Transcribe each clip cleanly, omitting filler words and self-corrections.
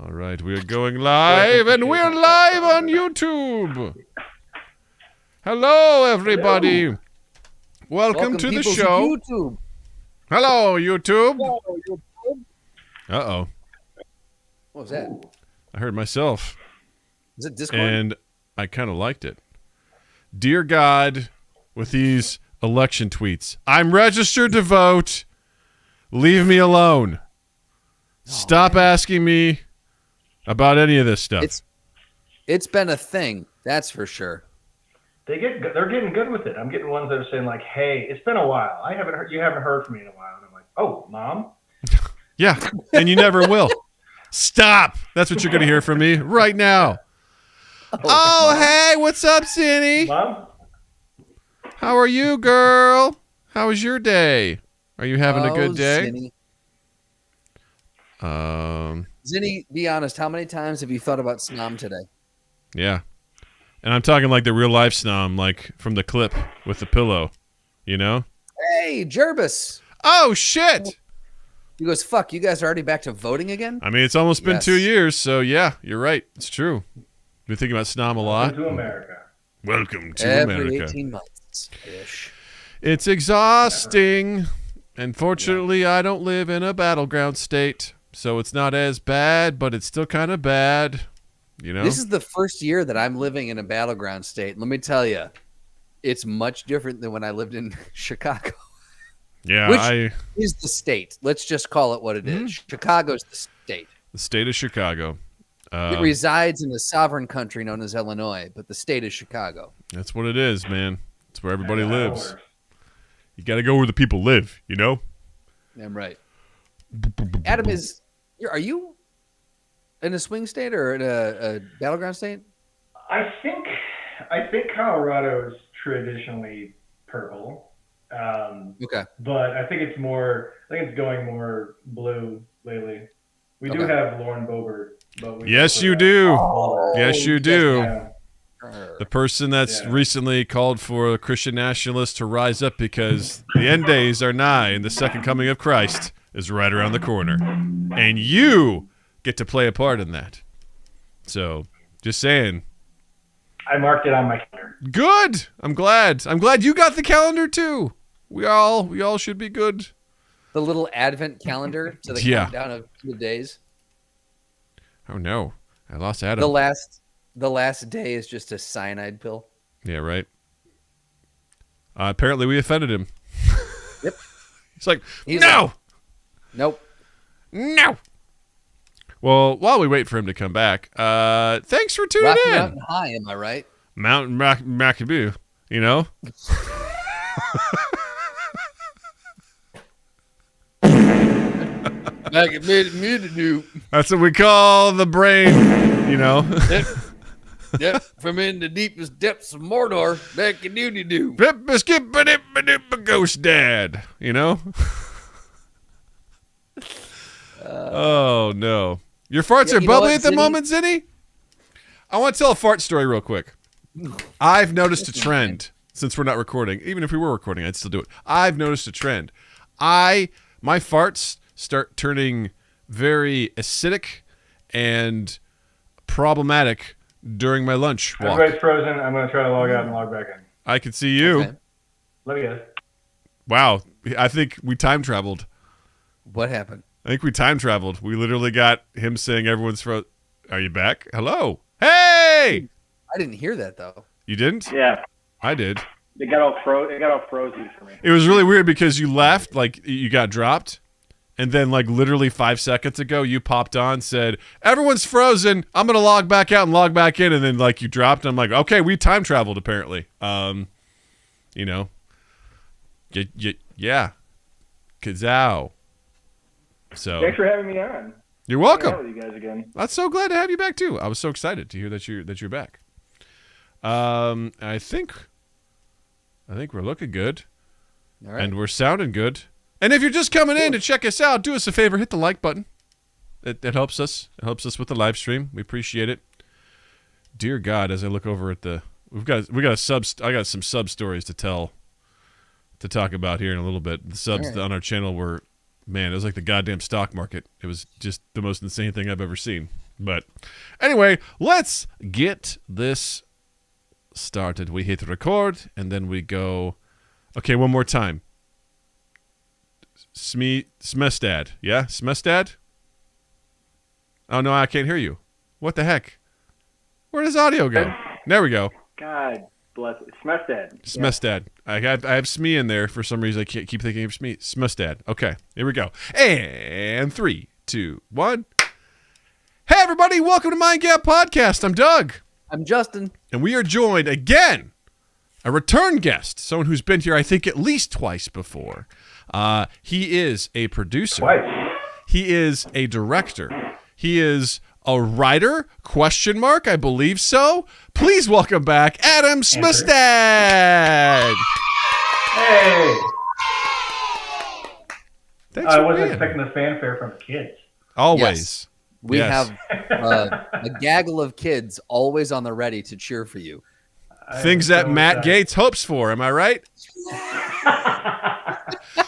All right, we are going live, and we're live on YouTube. Hello, everybody. Hello. Welcome to the show. YouTube. Hello, YouTube. Hello, YouTube. Uh-oh. What was that? I heard myself. Is it Discord? And I kind of liked it. Dear God, with these election tweets, I'm registered to vote. Leave me alone. Stop asking me about any of this stuff. It's been a thing, that's for sure. They're getting good with it. I'm getting ones that are saying like, "Hey, it's been a while. You haven't heard from me in a while." And I'm like, "Oh, Mom." Yeah, and you never will. Stop. That's what you're going to hear from me right now. Oh, hey, what's up, Cindy? Mom? How are you, girl? How was your day? Are you having a good day? Zinni, be honest, how many times have you thought about Snom today? Yeah. And I'm talking like the real life Snom, like from the clip with the pillow, you know? Hey, Jervis. Oh, shit. He goes, fuck, you guys are already back to voting again? I mean, it's almost been 2 years, so yeah, you're right. It's true. Been thinking about Snom a lot. Welcome to America. Welcome to Every America. 18 months-ish. It's exhausting. Unfortunately, I don't live in a battleground state, so it's not as bad, but it's still kind of bad, you know? This is the first year that I'm living in a battleground state. Let me tell you, it's much different than when I lived in Chicago. Yeah, Which is the state. Let's just call it what it is. Chicago's the state. The state of Chicago. It resides in a sovereign country known as Illinois, but the state is Chicago. That's what it is, man. It's where everybody lives. You got to go where the people live, you know? I'm right. Adam, are you in a swing state or in a battleground state? I think Colorado is traditionally purple. Okay. But I think it's going more blue lately. We do have Lauren Boebert. But yes, you do. Yes, you do. Yeah. The person that's recently called for a Christian nationalists to rise up because the end days are nigh and the second coming of Christ is right around the corner. And you get to play a part in that. So, just saying. I marked it on my calendar. Good. I'm glad. I'm glad you got the calendar too. We all should be good. The little advent calendar to the countdown of the days. Oh no. I lost Adam. The last day is just a cyanide pill. Yeah, right. Apparently we offended him. Yep. He's like, no! Nope. No! Well, while we wait for him to come back, thanks for tuning Rocky in. Mountain High, am I right? Mountain Macaboo, you know? That's what we call the brain, you know? Yep, from in the deepest depths of Mordor, back in doo-doo-doo. Ghost dad, you know? Oh, no. Your farts are bubbly at the moment, Zinni? I want to tell a fart story real quick. I've noticed a trend since we're not recording. Even if we were recording, I'd still do it. I've noticed a trend. My farts start turning very acidic and problematic during my lunch walk. Everybody's frozen. I'm going to try to log out and log back in. I can see you. Okay. Love you guys. Wow. I think we time traveled. What happened? I think we time traveled. We literally got him saying everyone's frozen. Are you back? Hello. Hey! I didn't hear that, though. You didn't? Yeah. I did. It got all frozen for me. It was really weird because you left, like you got dropped, and then like literally 5 seconds ago you popped on, said, everyone's frozen, I'm going to log back out and log back in, and then like you dropped, and I'm like, okay, we time traveled apparently. You know. Yeah. Kazow. So Thanks for having me on. You're welcome. With you guys again. I'm so glad to have you back too. I was so excited to hear that you're back. I think we're looking good. All right. And we're sounding good. And if you're just coming in to check us out, do us a favor, hit the like button. It helps us. It helps us with the live stream. We appreciate it. Dear God, as I look over at I got some sub stories to talk about here in a little bit. The subs on our channel were Man, it was like the goddamn stock market. It was just the most insane thing I've ever seen. But anyway, let's get this started. We hit record, and then we go. Okay, one more time. Smestad. Yeah? Smestad? Oh, no, I can't hear you. What the heck? Where does audio go? There we go. God bless it. Smestad. Smestad. I have Smee in there for some reason. I can't keep thinking of Smee. Smestad. Okay, here we go. And 3, 2, 1. Hey, everybody. Welcome to Mind Gap Podcast. I'm Doug. I'm Justin. And we are joined again, a return guest, someone who's been here, I think, at least twice before. He is a producer. Twice. He is a director. He is a writer? ? I believe so. Please welcome back Adam Smestad. Hey. Thanks I for wasn't being expecting the fanfare from the kids. Always. Yes. We Yes. have a gaggle of kids always on the ready to cheer for you. Things that Matt Gaetz hopes for. Am I right?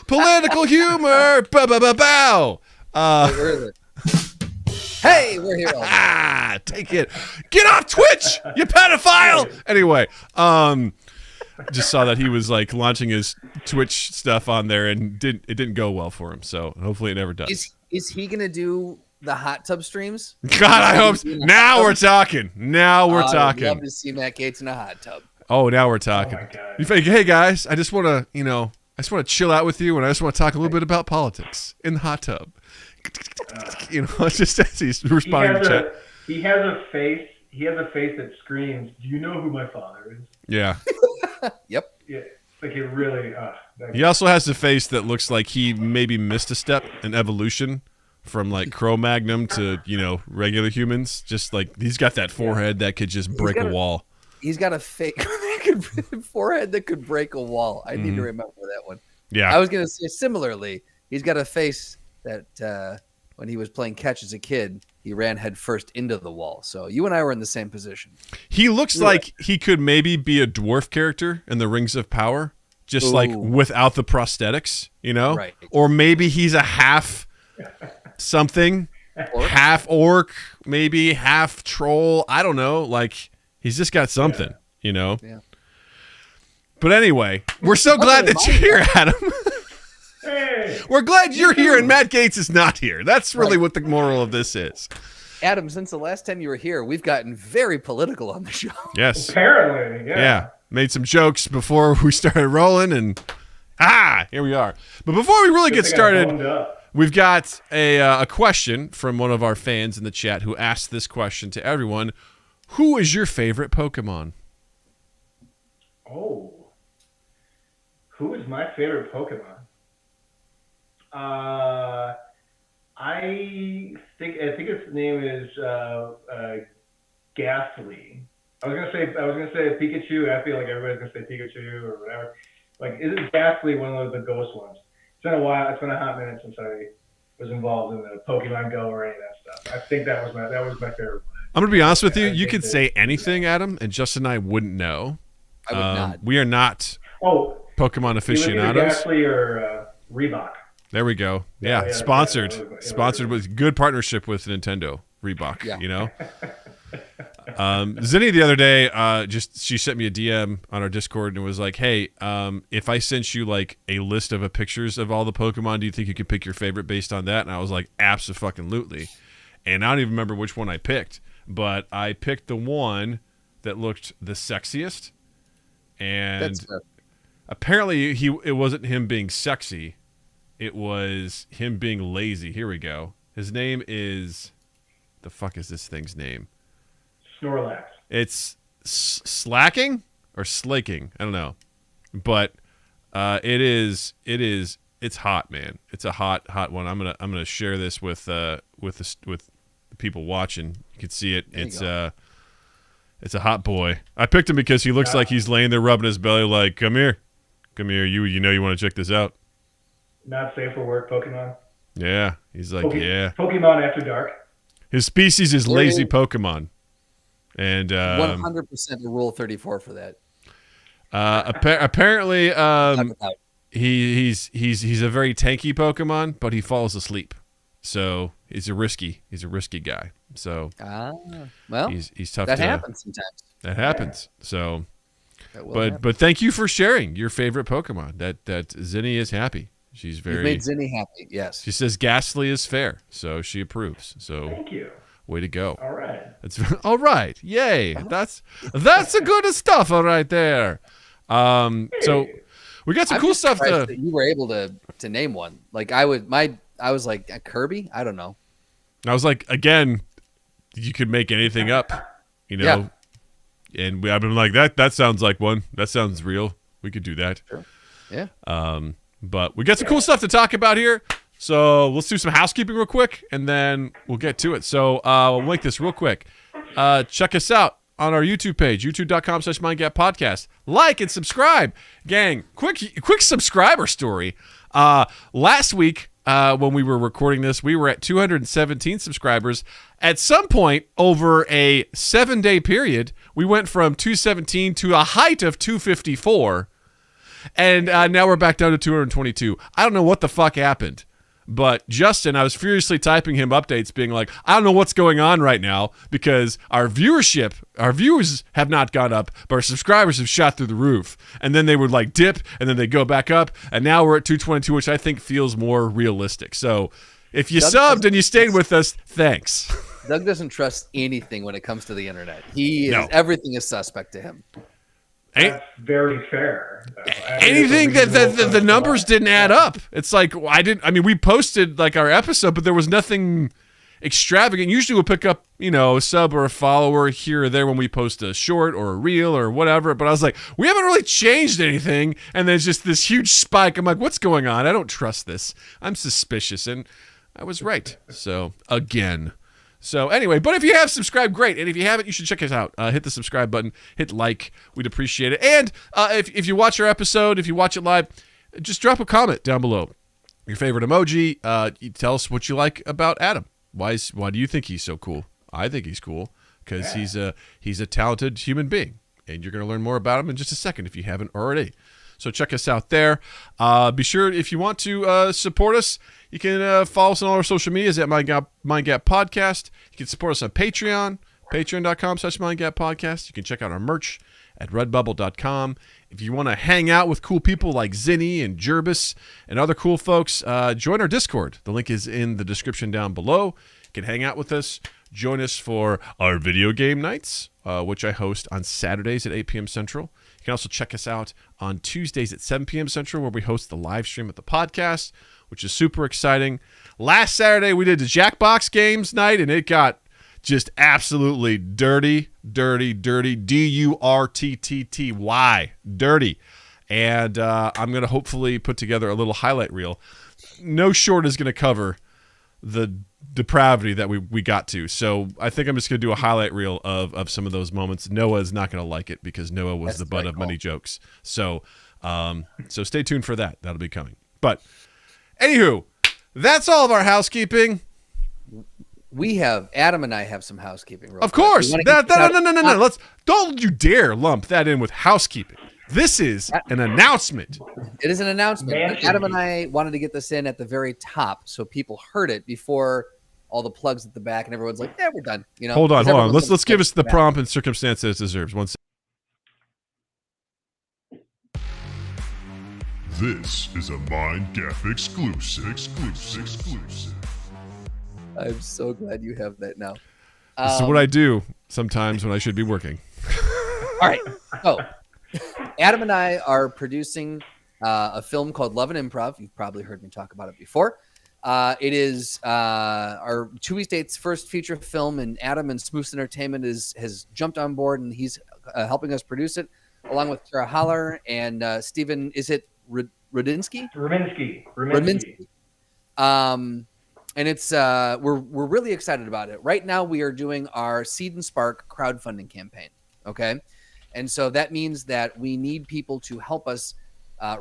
Political humor. Bow. Where is it? Hey, we're here. Take it. Get off Twitch, you pedophile. Anyway, just saw that he was like launching his Twitch stuff on there, and it didn't go well for him. So hopefully it never does. Is he gonna do the hot tub streams? God, I hope so. Now we're talking. I'd love to see Matt Gaetz in a hot tub. Oh, now we're talking. Oh my God. You think, hey guys, I just want to, chill out with you, and I just want to talk a little bit about politics in the hot tub. It's just as he's responding to chat. He has a face. He has a face that screams, "Do you know who my father is?" Yeah. Yep. Yeah. Like it really. He also has a face that looks like he maybe missed a step in evolution from like Cro-Magnon to regular humans. Just like he's got that forehead that could just break a wall. He's got a fake forehead that could break a wall. I need to remember that one. Yeah. I was gonna say similarly. He's got a face that when he was playing catch as a kid, he ran headfirst into the wall. So you and I were in the same position. He looks like he could maybe be a dwarf character in the Rings of Power, just like without the prosthetics, Right. Or maybe he's a half something, half orc, maybe half troll. I don't know. Like he's just got something, Yeah. But anyway, we're so glad that you're here, Adam. Hey. We're glad you're here and Matt Gaetz is not here. That's really what the moral of this is. Adam, since the last time you were here, we've gotten very political on the show. Yes. Apparently, Yeah. Made some jokes before we started rolling, and here we are. But before we really get started, we've got a question from one of our fans in the chat who asked this question to everyone. Who is your favorite Pokemon? Oh. Who is my favorite Pokemon? I think its name is Ghastly. I was gonna say Pikachu. I feel like everybody's gonna say Pikachu or whatever. Like, isn't Ghastly one of the ghost ones? It's been a while. It's been a hot minute since I was involved in the Pokemon Go or any of that stuff. I think that was my favorite one. I'm gonna be honest with you. You could say anything, Adam, and Justin and I wouldn't know. I would not. We are not Pokemon aficionados. Ghastly or Reebok. There we go. Yeah, sponsored with good partnership with Nintendo, Reebok. Yeah. Zinni the other day, she sent me a DM on our Discord and was like, "Hey, if I sent you like a list of pictures of all the Pokemon, do you think you could pick your favorite based on that?" And I was like, "Abso-fucking-lutely." And I don't even remember which one I picked, but I picked the one that looked the sexiest. And apparently, it wasn't him being sexy. It was him being lazy. Here we go. His name is... The fuck is this thing's name? Snorlax. It's slacking or slaking. I don't know. But it's hot, man. It's a hot one. I'm gonna share this with the people watching. You can see it. It's a hot boy. I picked him because he looks like he's laying there rubbing his belly like, come here. You want to check this out. Not safe for work Pokemon. Yeah, he's like, Pokemon After Dark. His species is lazy Pokemon, and 100% a Rule 34 for that. Apparently, he's a very tanky Pokemon, but he falls asleep. So he's a risky guy. So well, he's tough. That happens sometimes. That happens. So, happen. but thank you for sharing your favorite Pokemon. That Zinni is happy. She's very. You've made Zinni happy. Yes. She says Ghastly is fair, so she approves. So Thank you. way to go. All right. That's all right. Yay. That's the good stuff. All right there. So we got some I'm cool just stuff. surprised that you were able to name one. Like I was like Kirby. I don't know. I was like, again, you could make anything up, you know. Yeah. And I've been like that sounds like one. That sounds real. We could do that. Sure. Yeah. But we got some cool stuff to talk about here. So let's do some housekeeping real quick, and then we'll get to it. So we'll make this real quick. Check us out on our YouTube page, youtube.com/mindgappodcast. Like and subscribe. Gang, quick subscriber story. Last week, when we were recording this, we were at 217 subscribers. At some point over a 7-day period, we went from 217 to a height of 254. And now we're back down to 222. I don't know what the fuck happened. But Justin, I was furiously typing him updates being like, I don't know what's going on right now because our viewers have not gone up, but our subscribers have shot through the roof. And then they would like dip and then they go back up. And now we're at 222, which I think feels more realistic. So if you subbed and you stayed with us, thanks. Doug doesn't trust anything when it comes to the internet. Everything is suspect to him. That's very fair. Anything that the numbers didn't add up. It's like we posted like our episode, but there was nothing extravagant. Usually we'll pick up, a sub or a follower here or there when we post a short or a reel or whatever. But I was like, we haven't really changed anything. And there's just this huge spike. I'm like, what's going on? I don't trust this. I'm suspicious. And I was right. So again. So anyway, but if you have subscribed, great. And if you haven't, you should check us out. Hit the subscribe button, hit like. We'd appreciate it. And if you watch our episode, if you watch it live, just drop a comment down below. Your favorite emoji. You tell us what you like about Adam. Why do you think he's so cool? I think he's cool because he's a talented human being. And you're going to learn more about him in just a second if you haven't already. So check us out there. Be sure, if you want to support us, you can follow us on all our social medias at Mind Gap Podcast. You can support us on Patreon, patreon.com/MindGapPodcast. You can check out our merch at redbubble.com. If you want to hang out with cool people like Zinni and Jerbus and other cool folks, join our Discord. The link is in the description down below. You can hang out with us. Join us for our video game nights, which I host on Saturdays at 8 p.m. Central. You can also check us out on Tuesdays at 7 p.m. Central, where we host the live stream of the podcast, which is super exciting. Last Saturday, we did the Jackbox Games night, and it got just absolutely dirty, D-U-R-T-T-T-Y, dirty. And I'm going to hopefully put together a little highlight reel. No short is going to cover the depravity that we got to. So I think I'm just going to do a highlight reel of some of those moments. Noah's not going to like it because Noah was the butt of many jokes. So so stay tuned for that. That'll be coming. But anywho, that's all of our housekeeping. Adam and I have some housekeeping. Of course. No. Don't you dare lump that in with housekeeping. This is an announcement. It is an announcement. Adam and I wanted to get this in at the very top so people heard it before all the plugs at the back and everyone's like, we're done. Hold on. Let's give us the prompt and circumstance that it deserves. One second. This is a Mind Gap exclusive. I'm so glad you have that now. This is what I do sometimes when I should be working. All right. So Adam and I are producing a film called Love and Improv. You've probably heard me talk about it before. It is our 2 East 8's first feature film, and Adam and Smoose Entertainment has jumped on board, and he's helping us produce it, along with Tara Haller and Stephen, is it Rudinsky? Raminsky. And it's we're really excited about it. Right now, we are doing our Seed and Spark crowdfunding campaign. Okay. And so that means that we need people to help us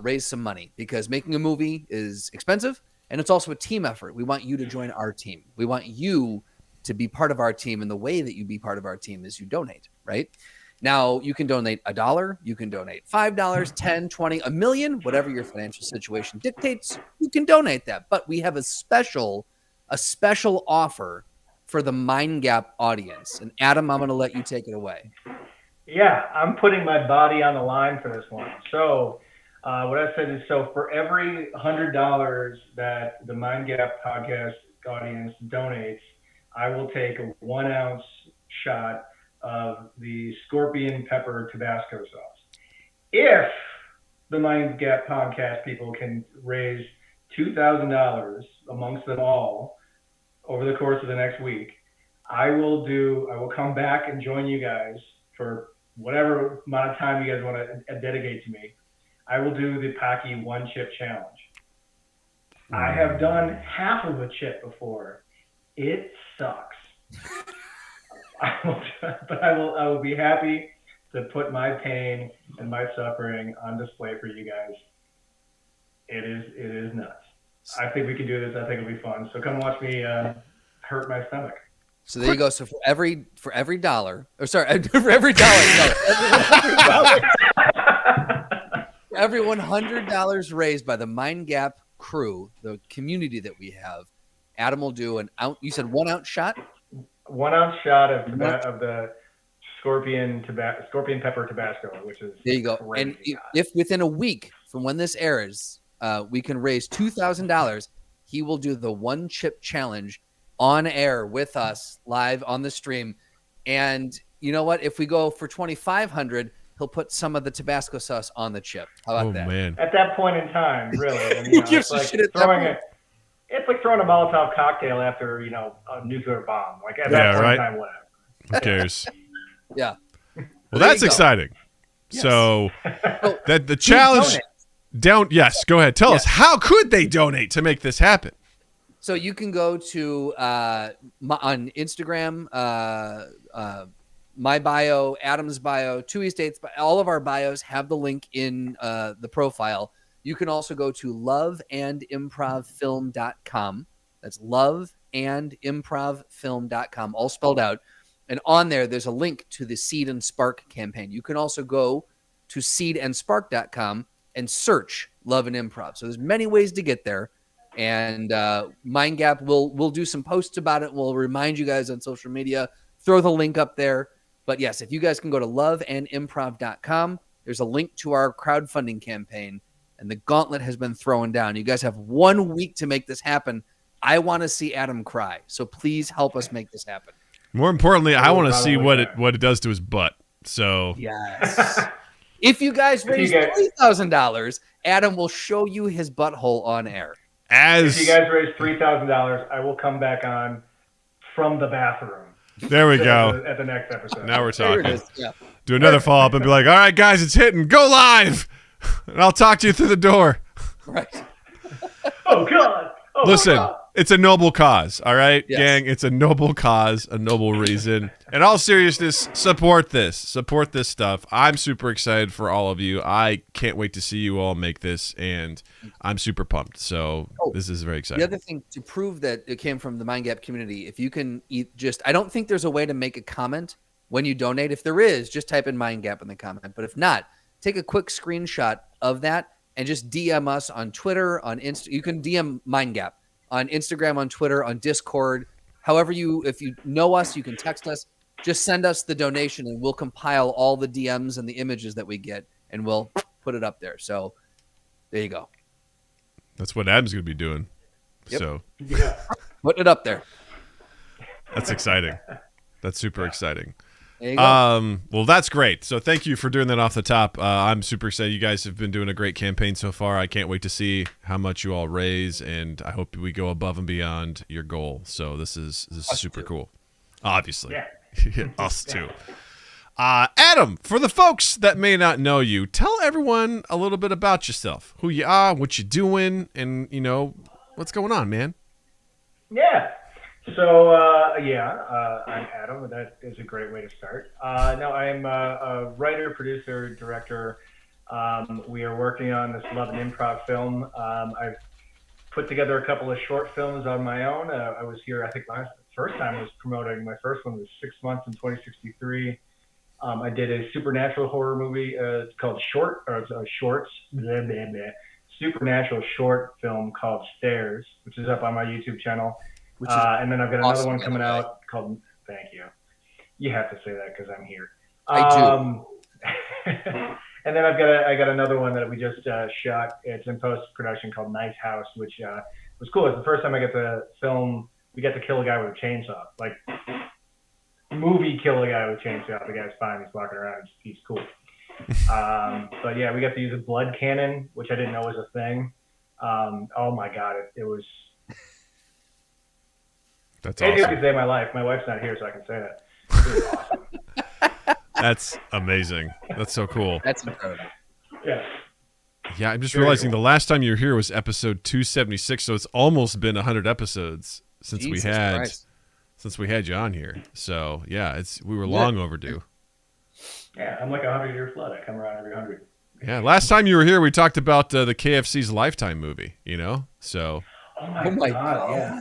raise some money, because making a movie is expensive, and it's also a team effort. We want you to join our team. We want you to be part of our team, and the way that you be part of our team is you donate, right? Now you can donate $1, you can donate $5, $10, $20, $1 million, whatever your financial situation dictates. You can donate that, but we have a special offer for the Mind Gap audience. And Adam, I'm going to let you take it away. Yeah, I'm putting my body on the line for this one. So what I said is, so for every $100 that the Mind Gap podcast audience donates, I will take a 1 ounce shot of the scorpion pepper Tabasco sauce. If the Mind Gap podcast people can raise $2,000 amongst them all over the course of the next week, I will come back and join you guys for whatever amount of time you guys want to dedicate to me. I will do the Pocky 1 chip challenge. I have done half of a chip before. It sucks. I will be happy to put my pain and my suffering on display for you guys. It is nuts. I think we can do this. I think it'll be fun. So come watch me hurt my stomach. So there you go. So for every dollar, or sorry, for every dollar, for every $100 raised by the Mind Gap crew, the community that we have, Adam will do an ounce. You said 1 ounce shot. 1 ounce shot of the scorpion pepper Tabasco, which is there you go. crazy. And if within a week from when this airs, we can raise $2,000, he will do the 1 chip challenge on air with us live on the stream. And you know what? If we go for $2,500, he'll put some of the Tabasco sauce on the chip. How about that? Man. At that point in time, really. And, Who gives a shit at that point? It's like throwing a Molotov cocktail after, a nuclear bomb. Like at that point in time, whatever. Who cares? Yeah. Well, that's exciting. Yes. So that the challenge yes, go ahead. Tell us, how could they donate to make this happen? So you can go to on Instagram, my bio, Adam's bio, Two East Dates, all of our bios have the link in the profile. You can also go to loveandimprovfilm.com. That's loveandimprovfilm.com, all spelled out. And on there's a link to the Seed and Spark campaign. You can also go to seedandspark.com and search Love and Improv. So there's many ways to get there. And Mind Gap will do some posts about it. We'll remind you guys on social media. Throw the link up there. But yes, if you guys can go to loveandimprov.com, there's a link to our crowdfunding campaign. And the gauntlet has been thrown down. You guys have 1 week to make this happen. I want to see Adam cry. So please help us make this happen. More importantly, I want to see what it does to his butt. So yes. If you guys raise $3,000, Adam will show you his butthole on air. If you guys raise $3,000, I will come back on from the bathroom. There we go. At the next episode. Now we're talking. Yeah. Do another follow-up and be like, all right, guys, it's hitting. Go live. And I'll talk to you through the door. Right. Oh, God. Oh, Listen, God. it's a noble cause, all right, Yes. gang? It's a noble cause, a noble reason. In all seriousness, support this. Support this stuff. I'm super excited for all of you. I can't wait to see you all make this, and I'm super pumped. So this is very exciting. The other thing to prove that it came from the Mind Gap community, if you can I don't think there's a way to make a comment when you donate. If there is, just type in Mind Gap in the comment. But if not, take a quick screenshot of that and just DM us on Twitter, on Insta. You can DM Mind Gap on Instagram, on Twitter, on Discord. However if you know us, you can text us. Just send us the donation and we'll compile all the DMs and the images that we get and we'll put it up there. So there you go. That's what Adam's going to be doing. Yep. So Putting it up there. that's exciting. That's super exciting. There you go. Well, that's great. So thank you for doing that off the top. I'm super excited. You guys have been doing a great campaign so far. I can't wait to see how much you all raise, and I hope we go above and beyond your goal. So this is super cool. Obviously. Yeah. Us too. Adam, for the folks that may not know you, tell everyone a little bit about yourself. Who you are, what you're doing, and, what's going on, man. Yeah. So, I'm Adam. That is a great way to start. No, I'm a writer, producer, director. We are working on this Love and Improv film. I've put together a couple of short films on my own. I was here, I think, first time I was promoting. My first one was 6 months in 2063. I did a supernatural horror movie. It's called Shorts. Blah, blah, blah. Supernatural short film called Stairs, which is up on my YouTube channel. Which is and then I've got awesome, another one by coming the way. out called. Thank you. You have to say that because I'm here. I do. And then I got another one that we just shot. It's in post production called Nice House, which was cool. It's the first time I get to film. We get to kill a guy with a chainsaw, like movie kill a guy with a chainsaw. The guy's fine. He's walking around. He's cool. But yeah, we got to use a blood cannon, which I didn't know was a thing. Oh my god, it was. That's Maybe awesome. it could save my life. My wife's not here, so I can say that. It was awesome. That's amazing. That's so cool. That's incredible. Yeah. Yeah, I'm just Very realizing cool. the last time you were here was episode 276, so it's almost been 100 episodes since Jesus we had you on here. So yeah, we were long overdue. Yeah, I'm like a 100-year flood. I come around every 100. Yeah, last time you were here, we talked about the KFC's Lifetime movie. So Oh Oh my god. god. Yeah.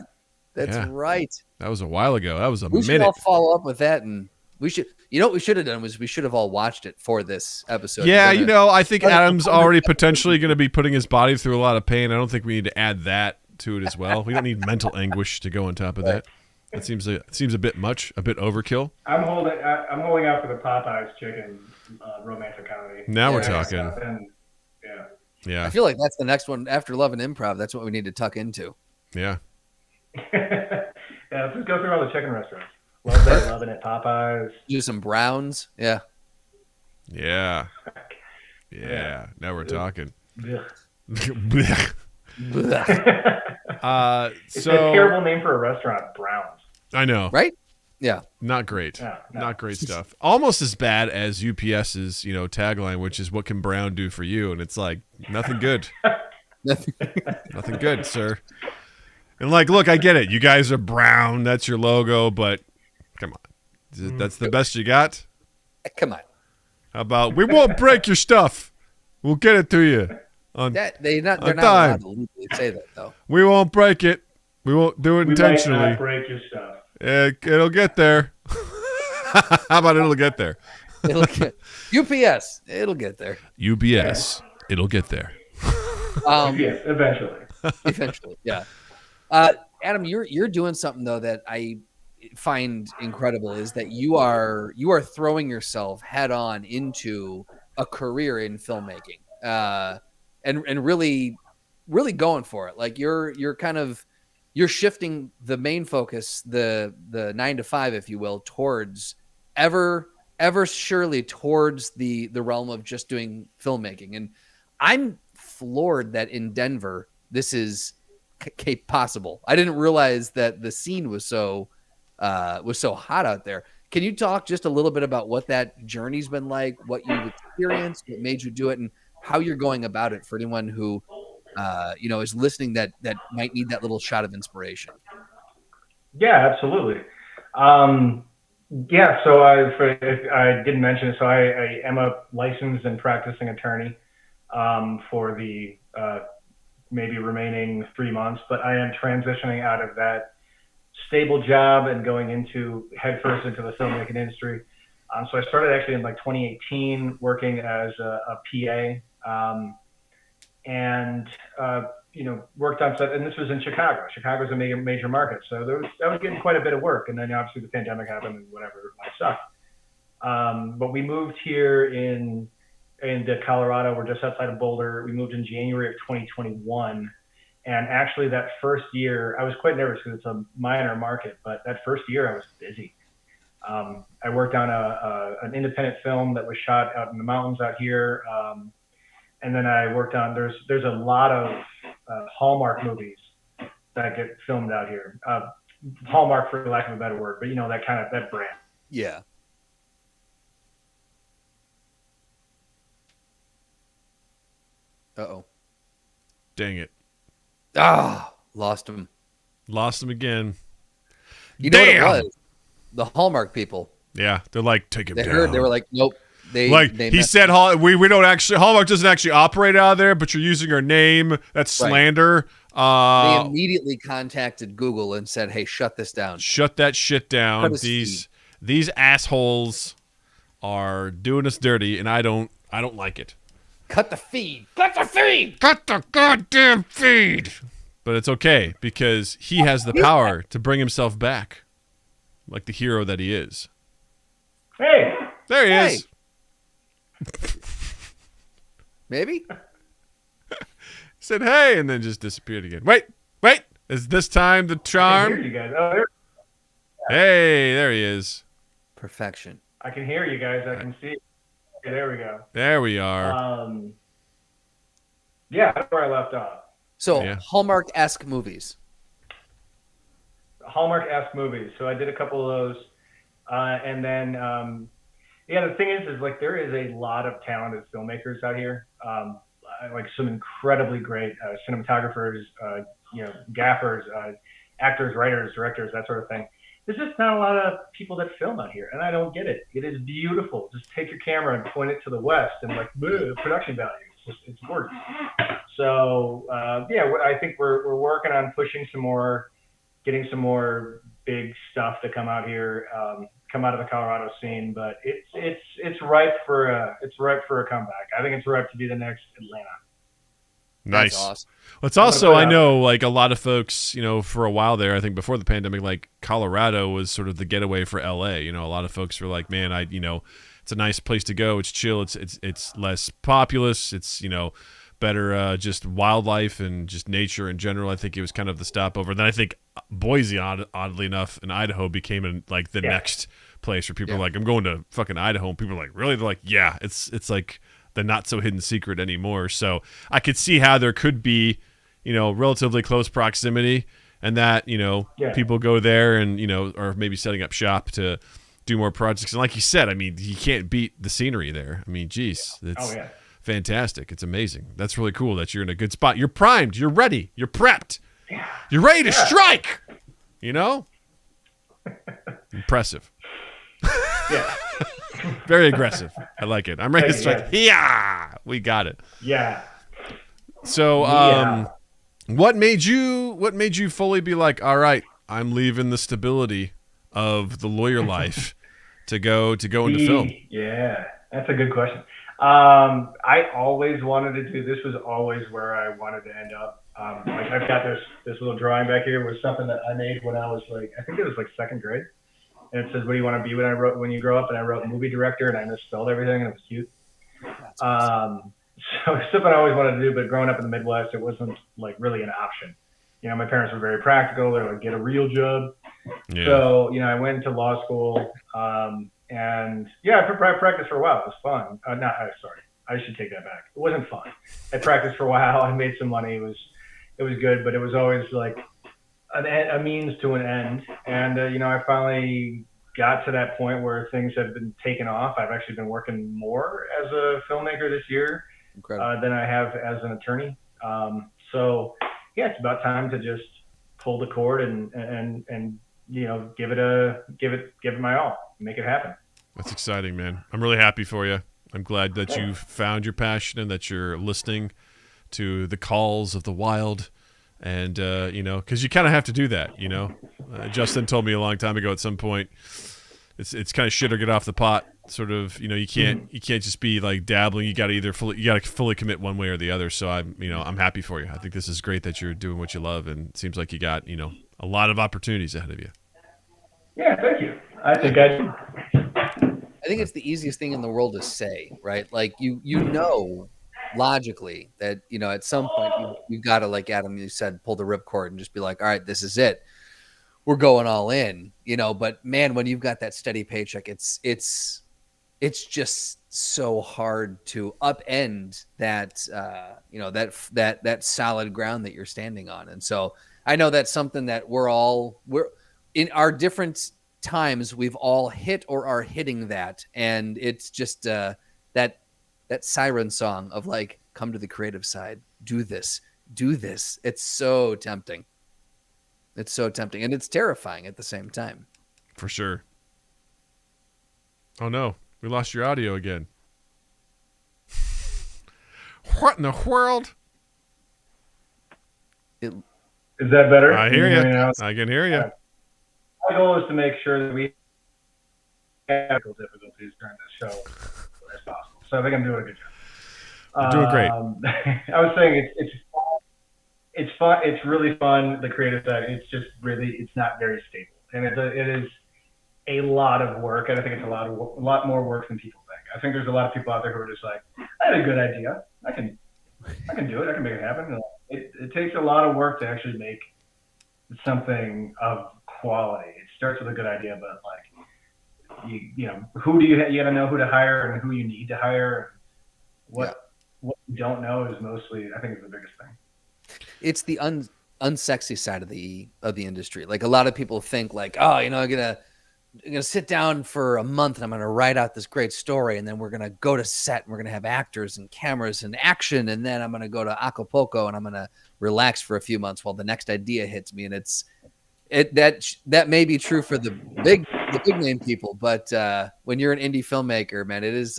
That's Yeah. right. that was a while ago. That was a We should minute. all follow up with that, and we should. You know what we should have done was we should have all watched it for this episode. Yeah, We're gonna- I think Adam's already potentially going to be putting his body through a lot of pain. I don't think we need to add that to it as well. We don't need mental anguish to go on top of that. That seems a bit much, a bit overkill. I'm holding out for the Popeyes chicken romantic comedy. Now we're Yeah. talking. And, yeah. Yeah, I feel like that's the next one after Love and Improv. That's what we need to tuck into. yeah. Yeah, let's just go through all the chicken restaurants. Loving it, Popeyes. Do some browns. Yeah. Yeah. Now we're talking. Ugh. It's So a terrible name for a restaurant, Browns. I know, Right? Yeah. not great, No. not great stuff. Almost as bad as UPS's, tagline, which is "What can Brown do for you?" And it's like nothing good, nothing good, sir. And look, I get it. You guys are brown. That's your logo, but come on, that's the best you got. Come on. How about we won't break your stuff? We'll get it to you. They're not On allowed time. to legally say that though. We won't break it. We won't do it We intentionally. might not break your stuff. It'll get there. How about it'll get there? It'll get UPS. It'll get there. UBS. It'll get there. Yes, eventually. Eventually, yeah. Adam, you're doing something though that I find incredible is that you are throwing yourself head on into a career in filmmaking, and really going for it. Like you're shifting the main focus, the 9 to 5, if you will, towards ever surely towards the realm of just doing filmmaking. And I'm floored that in Denver this is possible. I didn't realize that the scene was so hot out there. Can you talk just a little bit about what that journey's been like, what you've experienced, what made you do it, and how you're going about it for anyone who is listening that might need that little shot of inspiration? Yeah, absolutely. So I didn't mention it. So I am a licensed and practicing attorney for the maybe remaining 3 months, but I am transitioning out of that stable job and going headfirst into the filmmaking industry. So I started actually in 2018 working as a PA, and worked on stuff. And this was in Chicago. Chicago's a major market, so I was getting quite a bit of work. And then obviously the pandemic happened and whatever, I sucked. But we moved here into Colorado. We're just outside of Boulder. We moved in January of 2021. And actually that first year, I was quite nervous because it's a minor market, but that first year I was busy. I worked on an independent film that was shot out in the mountains out here. And then I worked on, there's a lot of Hallmark movies that get filmed out here. Hallmark, for lack of a better word, but that brand. Yeah. Uh-oh. Dang it. Lost him. Lost him again. You know Damn! what it was? The Hallmark people. Yeah, they're like, take him They down. heard. They were like, nope. They he messed said, up. we don't actually, Hallmark doesn't actually operate out of there, but you're using our name. That's Right. slander. They immediately contacted Google and said, hey, shut this down. Shut that shit down. Cut his These assholes. are doing us dirty, and I don't like it. Cut the feed. Cut the feed. Cut the goddamn feed. But it's okay because he has the power to bring himself back, like the hero that he is. Hey, There he is. Maybe. Said hey, and then just disappeared again. Wait. Is this time the I can charm? hear you guys. Oh, Hey, there he is. Perfection. I can hear you guys. I can see. Okay, there we go. There we are. Yeah, that's where I left off. So Yeah. Hallmark-esque movies. Hallmark-esque movies. So I did a couple of those, and then the thing is like there is a lot of talented filmmakers out here. Like some incredibly great cinematographers, gaffers, actors, writers, directors, that sort of thing. There's just not a lot of people that film out here, and I don't get it. It is beautiful. Just take your camera and point it to the west, and like production value. It's gorgeous. So I think we're working on pushing some more, getting some more big stuff to come out here, come out of the Colorado scene. But it's ripe for a comeback. I think it's ripe to be the next Atlanta. Nice. That's awesome. Well, it's also, I know, like a lot of folks, for a while there, I think before the pandemic, like Colorado was sort of the getaway for LA. A lot of folks were like, man, it's a nice place to go. It's chill. It's less populous. It's, better just wildlife and just nature in general. I think it was kind of the stopover. Then I think Boise, oddly enough, in Idaho became the next place where people are like, I'm going to fucking Idaho. And people are like, really? They're like, yeah, it's like the not so hidden secret anymore. So I could see how there could be, relatively close proximity and that, people go there and, or maybe setting up shop to do more projects. And like you said, I mean, you can't beat the scenery there. I mean, geez, it's fantastic. It's amazing. That's really cool that you're in a good spot. You're primed. You're ready. You're prepped. You're ready to strike. Impressive. Yeah. Very aggressive. I like it. I'm ready to strike. Yeah, we got it. Yeah. So, what made you fully be like, all right, I'm leaving the stability of the lawyer life to go into film? Yeah, that's a good question. I always wanted to do. This was always where I wanted to end up. Like I've got this little drawing back here was something that I made when I was I think it was second grade. And it says, what do you want to be when you grow up? And I wrote movie director, and I misspelled everything, and it was cute. Awesome. So it's something I always wanted to do, but growing up in the Midwest, it wasn't really an option. My parents were very practical. They're like, get a real job. Yeah. So, I went into law school, and I practiced for a while. It was fun. Sorry, I should take that back. It wasn't fun. I practiced for a while. I made some money. It was good, but it was always like a means to an end. And, I finally got to that point where things have been taken off. I've actually been working more as a filmmaker this year than I have as an attorney. It's about time to just pull the cord and give it my all, make it happen. That's exciting, man. I'm really happy for you. I'm glad that you found your passion and that you're listening to the calls of the wild. And, because you kind of have to do that, Justin told me a long time ago at some point, it's kind of shit or get off the pot. Sort of, you can't just be like dabbling. You got to fully commit one way or the other. So I'm happy for you. I think this is great that you're doing what you love, and it seems like you got, a lot of opportunities ahead of you. Yeah, thank you. I think I do. I think it's the easiest thing in the world to say, right? Like logically that, at some point you got to, like Adam, you said, pull the ripcord and just be like, all right, this is it. We're going all in, but man, when you've got that steady paycheck, it's just so hard to upend that, that solid ground that you're standing on. And so I know that's something that we're in our different times, we've all hit or are hitting that. And it's just that siren song of like, come to the creative side, do this. It's so tempting. It's so tempting. And it's terrifying at the same time. For sure. Oh no. We lost your audio again. What in the world? Is that better? I hear you. I can hear you. My goal is to make sure that we technical difficulties during this show as possible. So I think I'm doing a good job. You're doing great. I was saying it's fun. It's really fun. The creative side. It's not very stable, and it is a lot of work. And I think it's a lot more work than people think. I think there's a lot of people out there who are just like, I had a good idea. I can do it. I can make it happen. It takes a lot of work to actually make something of quality. It starts with a good idea, but like you know, who do you got to know who to hire and who you need to hire. What you don't know is mostly, I think, is the biggest thing. It's the unsexy side of the industry. Like a lot of people think like, oh, you know, I'm gonna sit down for a month and I'm gonna write out this great story, and then we're gonna go to set and we're gonna have actors and cameras and action, and then I'm gonna go to Acapulco and I'm gonna relax for a few months while the next idea hits me. And that may be true for the big name people, but when you're an indie filmmaker, man, it is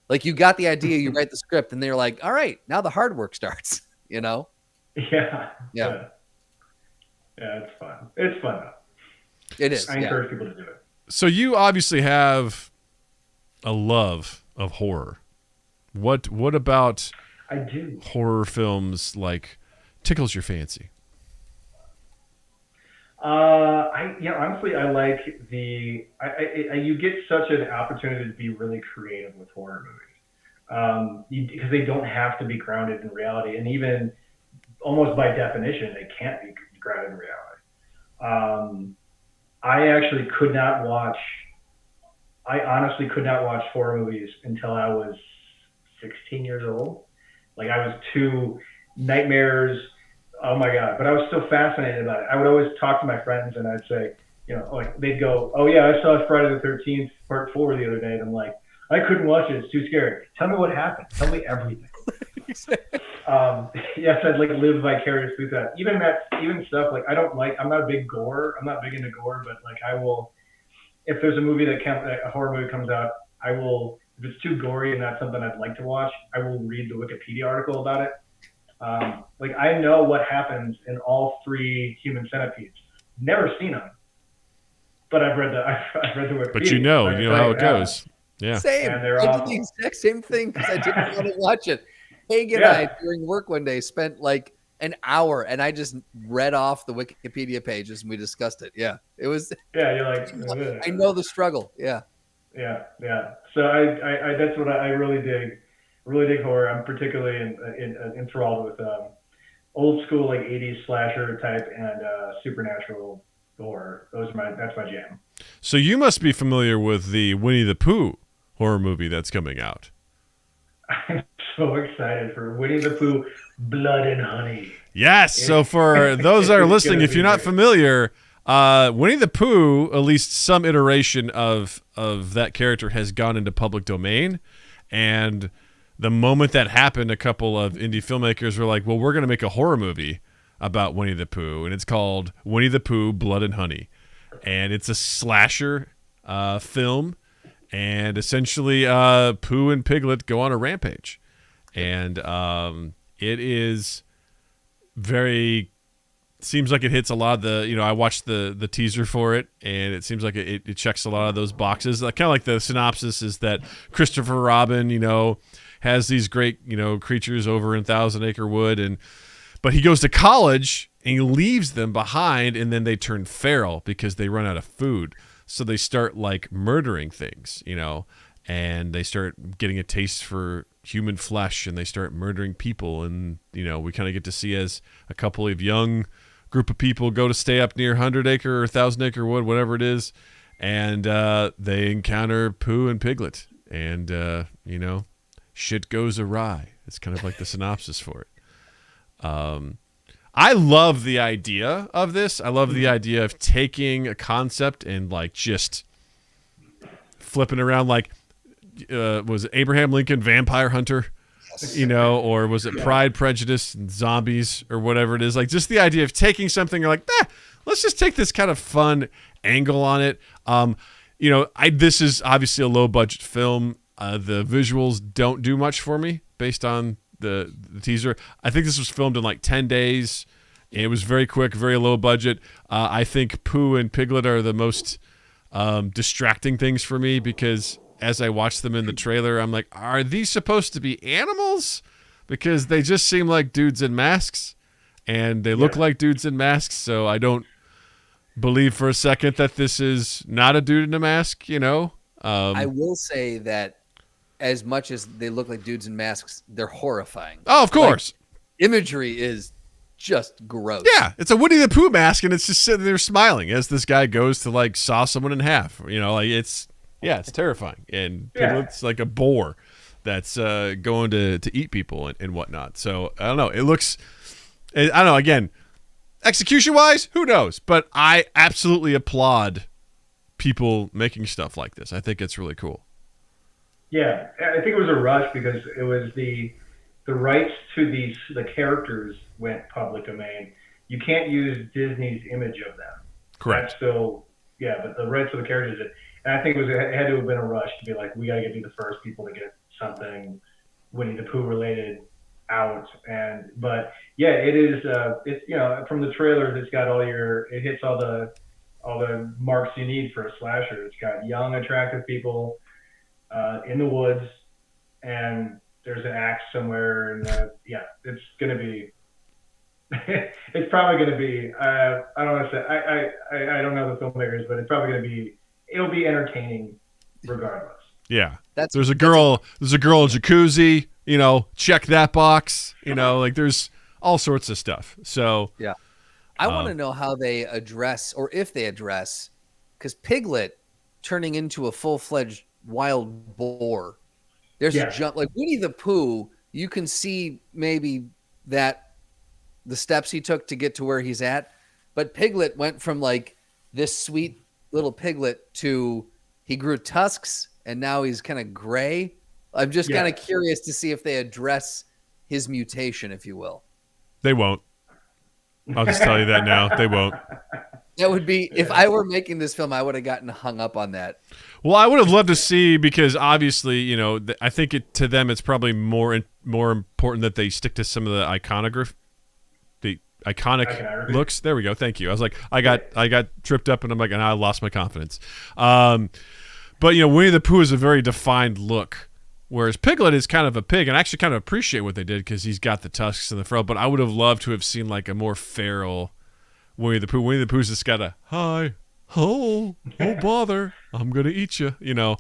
like you got the idea, you write the script, and they're like, all right, now the hard work starts. You know? Yeah. It's fun. It's fun though. It is. I encourage people to do it. So you obviously have a love of horror. What about I do. horror films like tickles your fancy? Honestly, I like you get such an opportunity to be really creative with horror movies. Because they don't have to be grounded in reality, and even almost by definition, they can't be grounded in reality. I honestly could not watch horror movies until I was 16 years old. Like I was too nightmares. Oh my God. But I was so fascinated about it. I would always talk to my friends and I'd say, you know, like they'd go, oh yeah, I saw Friday the 13th part 4 the other day. And I'm like, I couldn't watch it. It's too scary. Tell me what happened. Tell me everything. Yes, I'd like live vicariously through that. Even stuff like I'm not a big gore. I'm not big into gore, but like I will, if there's a horror movie comes out, I will, if it's too gory and not something I'd like to watch, I will read the Wikipedia article about it. Like I know what happens in all 3 human centipedes. Never seen them, but I've read the Wikipedia. But you know how it goes. Yeah. Same. And I did the exact same thing because I didn't want to watch it. Haig and I, during work one day, spent like an hour, and I just read off the Wikipedia pages and we discussed it. Yeah, it was. Yeah, you're like. I know the struggle. Yeah. Yeah. So I that's what I really dig. Really dig horror. I'm particularly enthralled with old school like 80s slasher type and supernatural horror. That's my jam. So you must be familiar with the Winnie the Pooh horror movie that's coming out. I'm so excited for Winnie the Pooh, Blood and Honey. Yes. So for those that are listening, if you're not familiar, Winnie the Pooh, at least some iteration of that character has gone into public domain, and the moment that happened, a couple of indie filmmakers were like, well, we're going to make a horror movie about Winnie the Pooh, and it's called Winnie the Pooh, Blood and Honey. And it's a slasher film, and essentially Pooh and Piglet go on a rampage. And it is very... seems like it hits a lot of the... I watched the teaser for it, and it seems like it checks a lot of those boxes. Kind of like the synopsis is that Christopher Robin, has these great, creatures over in Thousand Acre Wood, but he goes to college and he leaves them behind, and then they turn feral because they run out of food. So they start like murdering things, and they start getting a taste for human flesh, and they start murdering people. And, we kind of get to see as a couple of young group of people go to stay up near 100 Acre or 1,000 Acre Wood, whatever it is. And they encounter Pooh and Piglet, and, shit goes awry. It's kind of like the synopsis for it. I love the idea of this. I love the idea of taking a concept and like just flipping around. Like, was it Abraham Lincoln Vampire Hunter? Or was it Pride, Prejudice, and Zombies, or whatever it is? Like, just the idea of taking something, you're like, let's just take this kind of fun angle on it. This is obviously a low budget film. The visuals don't do much for me based on the teaser. I think this was filmed in like 10 days. It was very quick, very low budget. I think Pooh and Piglet are the most distracting things for me because as I watch them in the trailer, I'm like, are these supposed to be animals? Because they just seem like dudes in masks, and they look like dudes in masks, so I don't believe for a second that this is not a dude in a mask, you know? I will say that as much as they look like dudes in masks, they're horrifying. Oh, of course. Like, imagery is just gross. Yeah, it's a Winnie the Pooh mask, and it's just sitting there smiling as this guy goes to like saw someone in half. You know, like it's terrifying, and it looks like a boar that's going to eat people and whatnot. So I don't know. It looks, I don't know. Again, execution wise, who knows? But I absolutely applaud people making stuff like this. I think it's really cool. Yeah, I think it was a rush because it was the rights to the characters went public domain. You can't use Disney's image of them. Correct. That's still, but the rights to the characters, and I think it had to have been a rush to be like, we got to be the first people to get something Winnie the Pooh related out. But it is, it's, from the trailers, it's got it hits all the marks you need for a slasher. It's got young, attractive people in the woods, and there's an axe somewhere, and it's gonna be. It's probably gonna be. I don't want to say. I don't know the filmmakers, but it's probably gonna be. It'll be entertaining, regardless. Yeah, there's a girl in jacuzzi. You know, check that box. You know, like there's all sorts of stuff. So yeah, I want to know how they address, or if they address, because Piglet turning into a full-fledged wild boar. There's a jump, like Winnie the Pooh. You can see maybe that the steps he took to get to where he's at, but Piglet went from like this sweet little piglet to he grew tusks and now he's kind of gray. I'm just kind of curious to see if they address his mutation, if you will. They won't. I'll just tell you that now. They won't. That would be, if I were making this film, I would have gotten hung up on that. Well, I would have loved to see, because obviously, you know, I think to them it's probably more important that they stick to some of the iconic looks. There we go. Thank you. I was like, I got tripped up, and I'm like, and I lost my confidence. But you know, Winnie the Pooh is a very defined look, whereas Piglet is kind of a pig, and I actually kind of appreciate what they did because he's got the tusks and the fro. But I would have loved to have seen like a more feral Winnie the Pooh. Winnie the Pooh's just got a oh bother, I'm gonna eat you, you know,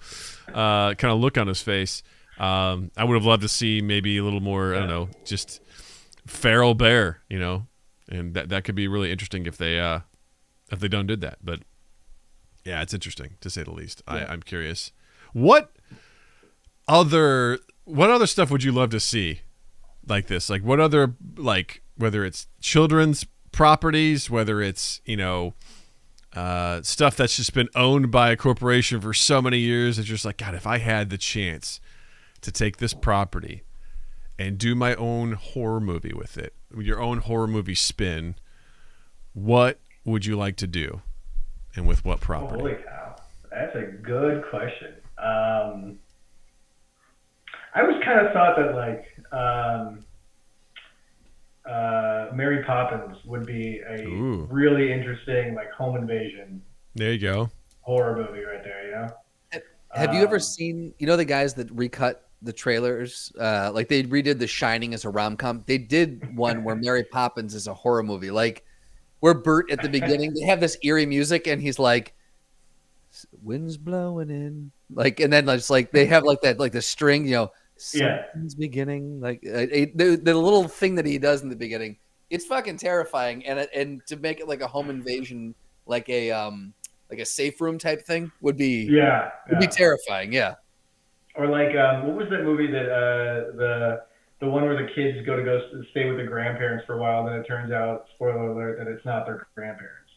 kind of look on his face. I would have loved to see maybe a little more, I don't know, just feral bear, you know, and that could be really interesting if they done did that. But yeah, it's interesting to say the least. Yeah. I'm curious. What other stuff would you love to see like this? Like what other, like whether it's children's properties, whether it's, you know, stuff that's just been owned by a corporation for so many years, it's just like, God, if I had the chance to take this property and do my own horror movie with it, your own horror movie spin, what would you like to do, and with what property? Holy cow, that's a good question. I always kind of thought that like Mary Poppins would be a really interesting like home invasion. There you go. Horror movie right there, you know? Have you ever seen, you know, the guys that recut the trailers? Like they redid The Shining as a rom-com. They did one where Mary Poppins is a horror movie. Like where Bert at the beginning, they have this eerie music and he's like, wind's blowing in. Like, and then it's like, they have like that, like the string, you know, something's beginning. Like the little thing that he does in the beginning, it's fucking terrifying. And to make it like a home invasion, like a safe room type thing would be be terrifying. Yeah. Or like what was that movie that the one where the kids go stay with their grandparents for a while, and then it turns out, spoiler alert, that it's not their grandparents.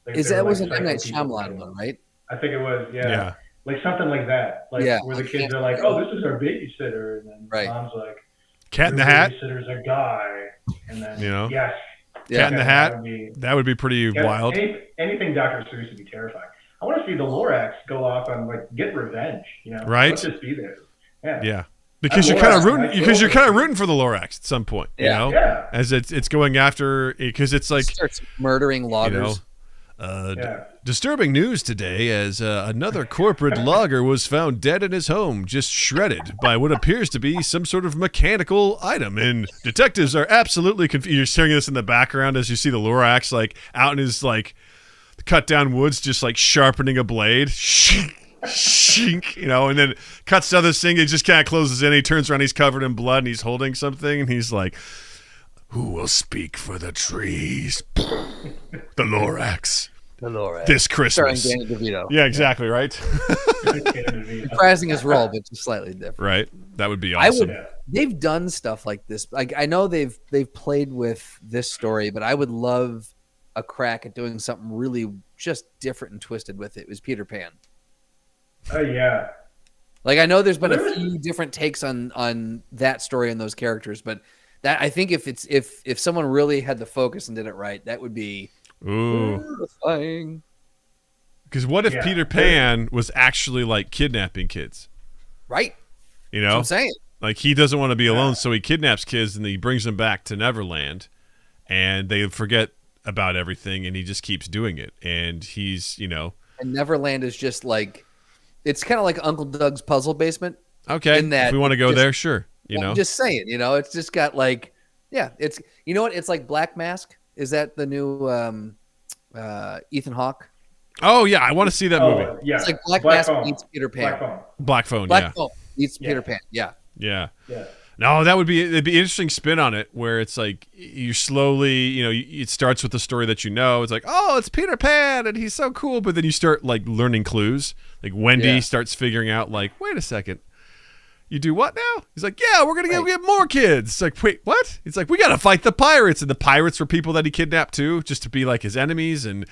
Is that was an M. Night Shyamalan one, right? I think it was. Yeah. Like something like that. Like where the kids are like, "Oh, this is our babysitter," and then mom's like, "Cat in the Hat." Babysitter's a guy, and then Cat in the Hat. That would be pretty wild. Anything Dr. Seuss would be terrifying. I want to see the Lorax go off and like get revenge. You know, right? Let's just be there. Yeah. Because you're kind of rooting for the Lorax at some point. You know, as it's going after, because it's like starts murdering loggers. Disturbing news today as another corporate logger was found dead in his home, just shredded by what appears to be some sort of mechanical item. And detectives are absolutely confused. You're hearing this in the background as you see the Lorax like out in his like cut down woods, just like sharpening a blade. Shink, you know, and then cuts to this thing. He just kind of closes in. He turns around. He's covered in blood and he's holding something. And he's like, "Who will speak for the trees?" The Lorax. The Lorax. This Christmas. Starring Danny DeVito. Yeah, exactly, right? Reprising his role, but just slightly different. Right. That would be awesome. They've done stuff like this. Like I know they've played with this story, but I would love a crack at doing something really just different and twisted with it. It was Peter Pan. Oh yeah. Like I know there's been a few different takes on that story and those characters, but that I think if someone really had the focus and did it right, that would be horrifying. Because what if Peter Pan was actually like kidnapping kids? Right. You know? That's what I'm saying. Like he doesn't want to be alone, so he kidnaps kids and he brings them back to Neverland, and they forget about everything, and he just keeps doing it. And he's, you know, and Neverland is just like it's kind of like Uncle Doug's Puzzle Basement. Okay, in that if we want to go there, sure. You know, I'm just saying, you know, it's just got like, it's you know what? It's like Black Mask. Is that the new Ethan Hawke? Oh yeah, I want to see that movie. Yeah, it's like Black Mask meets Peter Pan. Black Phone. Black Phone meets Peter Pan. Yeah. No, it'd be an interesting spin on it where it's like you slowly, you know, it starts with the story that you know. It's like, oh, it's Peter Pan and he's so cool. But then you start like learning clues. Like Wendy starts figuring out like, wait a second, you do what now? He's like, yeah, we're going to go get more kids. It's like, wait, what? It's like, we got to fight the pirates. And the pirates were people that he kidnapped too, just to be like his enemies. And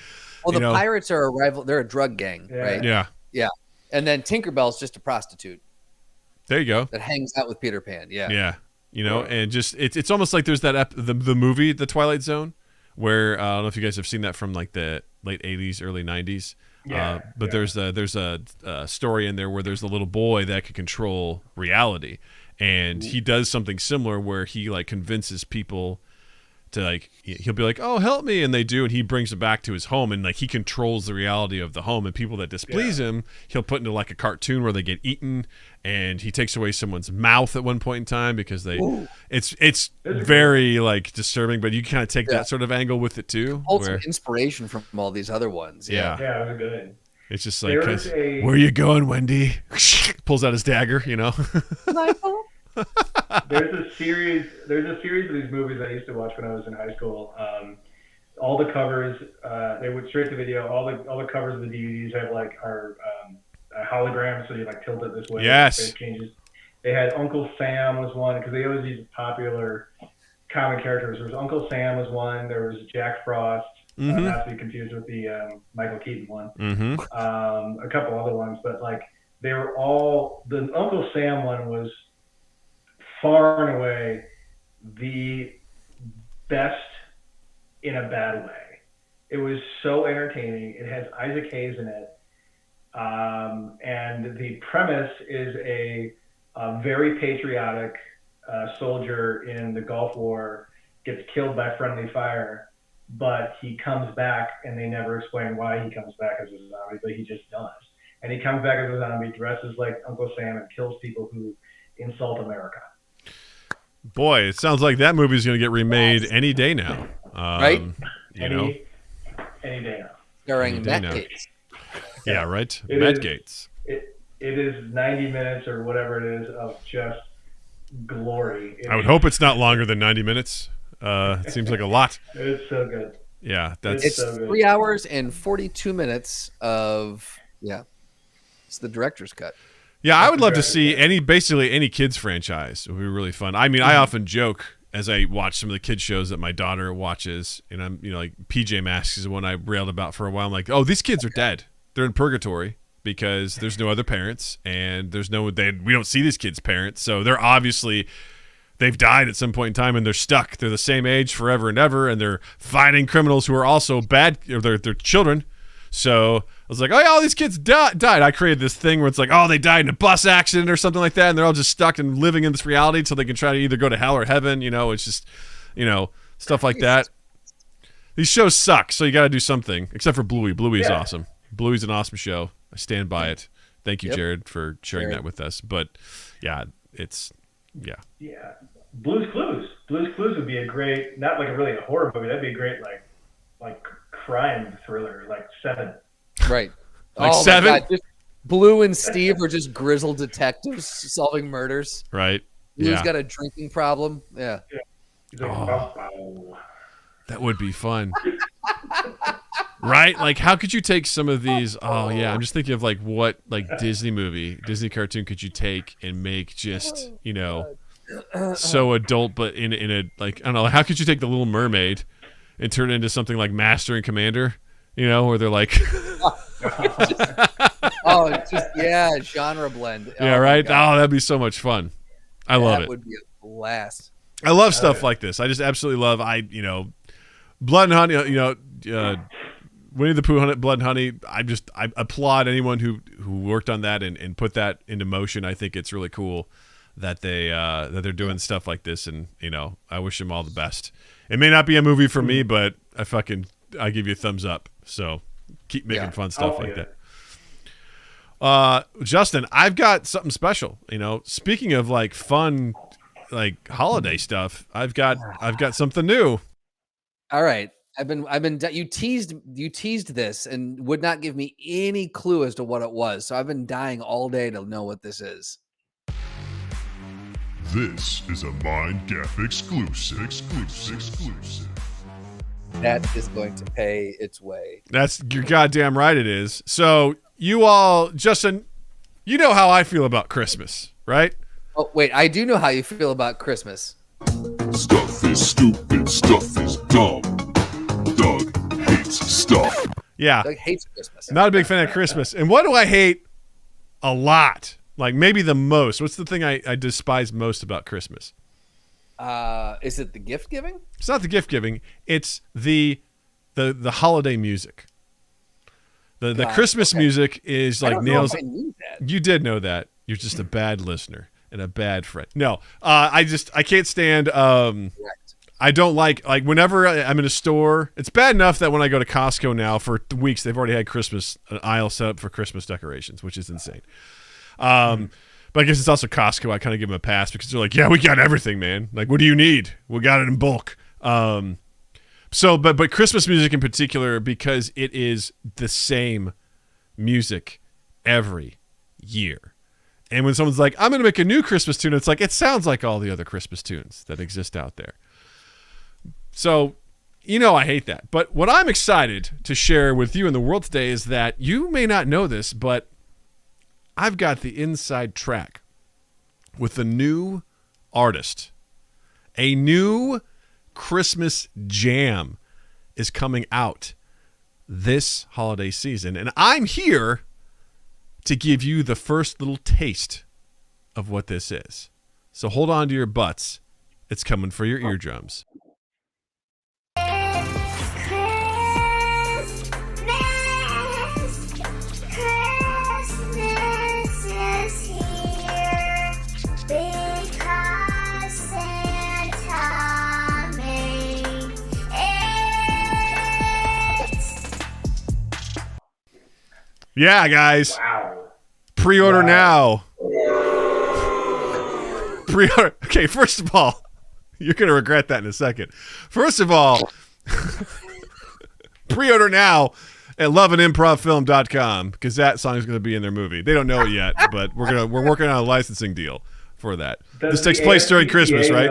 the pirates are a rival. They're a drug gang, right? Yeah. Yeah. And then Tinkerbell's just a prostitute. There you go. That hangs out with Peter Pan. Yeah. Yeah. You know, and just it's almost like there's that the movie The Twilight Zone, where I don't know if you guys have seen that from like the late 80s, early 90s. But there's a story in there where there's a little boy that can control reality, and he does something similar where he like convinces people to like he'll be like, oh, help me, and they do, and he brings them back to his home, and like he controls the reality of the home, and people that displease him he'll put into like a cartoon where they get eaten, and he takes away someone's mouth at one point in time because they it's very like disturbing, but you kind of take that sort of angle with it too. Also inspiration from all these other ones. Yeah, it was good. It's just like, where are you going, Wendy? Pulls out his dagger, you know. There's a series of these movies I used to watch when I was in high school. All the covers, they went straight to video. All the covers of the DVDs have like are holograms, so you like tilt it this way. Yes. It changes. They had Uncle Sam was one because they always use popular comic characters. There was Uncle Sam was one. There was Jack Frost. Not to be confused with the Michael Keaton one. A couple other ones, but like they were all the Uncle Sam one was far and away the best in a bad way. It was so entertaining. It has Isaac Hayes in it. And the premise is a very patriotic soldier in the Gulf War gets killed by friendly fire, but he comes back and they never explain why he comes back as a zombie, but he just does. And he comes back as a zombie, dresses like Uncle Sam, and kills people who insult America. Boy, it sounds like that movie's going to get remade any day now. Right? Any day now. Starring Matt Gates. Yeah, right? Matt Gates. It is 90 minutes or whatever it is of just glory. I would hope it's not longer than 90 minutes. It seems like a lot. It's so good. Yeah, it's so good. 3 hours and 42 minutes of it's the director's cut. Yeah, I would love to see basically any kids franchise. It would be really fun. I mean, I often joke as I watch some of the kids shows that my daughter watches, and I'm, you know, like PJ Masks is the one I railed about for a while. I'm like, oh, these kids are dead. They're in purgatory because there's no other parents, and we don't see these kids' parents, so they've died at some point in time, and they're stuck. They're the same age forever and ever, and they're fighting criminals who are also bad. They're children. So I was like, oh yeah, all these kids died. I created this thing where it's like, oh, they died in a bus accident or something like that, and they're all just stuck and living in this reality until they can try to either go to hell or heaven. You know, it's just, you know, stuff like that. These shows suck, so you got to do something. Except for Bluey. Bluey is awesome. Bluey's an awesome show. I stand by it. Thank you, Jared, for sharing that with us. But yeah, Yeah. Blue's Clues. Blue's Clues would be a great, not like a horror movie. That'd be a great like crime thriller, like Seven. Right. Like Seven? My God. Just Blue and Steve are just grizzled detectives solving murders. Right. Blue's got a drinking problem. Yeah. He's like, oh. That would be fun. Right? Like, how could you take some of these? Oh, yeah. I'm just thinking of like what Disney cartoon could you take and make just, so adult, but in a, like, I don't know, how could you take The Little Mermaid and turn it into something like Master and Commander, where they're like. Genre blend. Yeah, right? Oh, that'd be so much fun. I love it. That would be a blast. I love stuff like this. I just absolutely love, Blood and Honey, Winnie the Pooh, Blood and Honey. I applaud anyone who worked on that and put that into motion. I think it's really cool that they're doing stuff like this, and I wish them all the best. It may not be a movie for me, but I give you a thumbs up. So keep making fun stuff like that. Justin, I've got something special. Speaking of like fun, like holiday stuff, I've got something new. All right. You teased this and would not give me any clue as to what it was. So I've been dying all day to know what this is. This is a Mind Gap exclusive. That is going to pay its way. You're goddamn right it is. So you all, Justin, you know how I feel about Christmas, right? Oh, wait, I do know how you feel about Christmas. Stuff is stupid, stuff is dumb. Doug hates stuff. Yeah. Doug hates Christmas. Not a big fan of Christmas. And what do I hate a lot? Like maybe the most. What's the thing I despise most about Christmas? Is it the gift giving? It's not the gift giving. It's the holiday music. The Christmas music is like nails. I knew that. You did know that. You're just a bad listener and a bad friend. No, I can't stand. I don't like whenever I'm in a store. It's bad enough that when I go to Costco now for weeks, they've already had an aisle set up for Christmas decorations, which is insane. But I guess it's also Costco. I kind of give them a pass because they're like, yeah, we got everything, man. Like, what do you need? We got it in bulk. But Christmas music in particular, because it is the same music every year. And when someone's like, I'm going to make a new Christmas tune, it's like, it sounds like all the other Christmas tunes that exist out there. So, I hate that. But what I'm excited to share with you in the world today is that you may not know this, but I've got the inside track with a new artist. A new Christmas jam is coming out this holiday season. And I'm here to give you the first little taste of what this is. So hold on to your butts. It's coming for your eardrums. Yeah, guys. Wow. Pre-order now. Pre-order. Okay, first of all, you're going to regret that in a second. First of all, pre-order now at loveandimprovfilm.com because that song is going to be in their movie. They don't know it yet, but we're working on a licensing deal for that. This takes place during Christmas, right?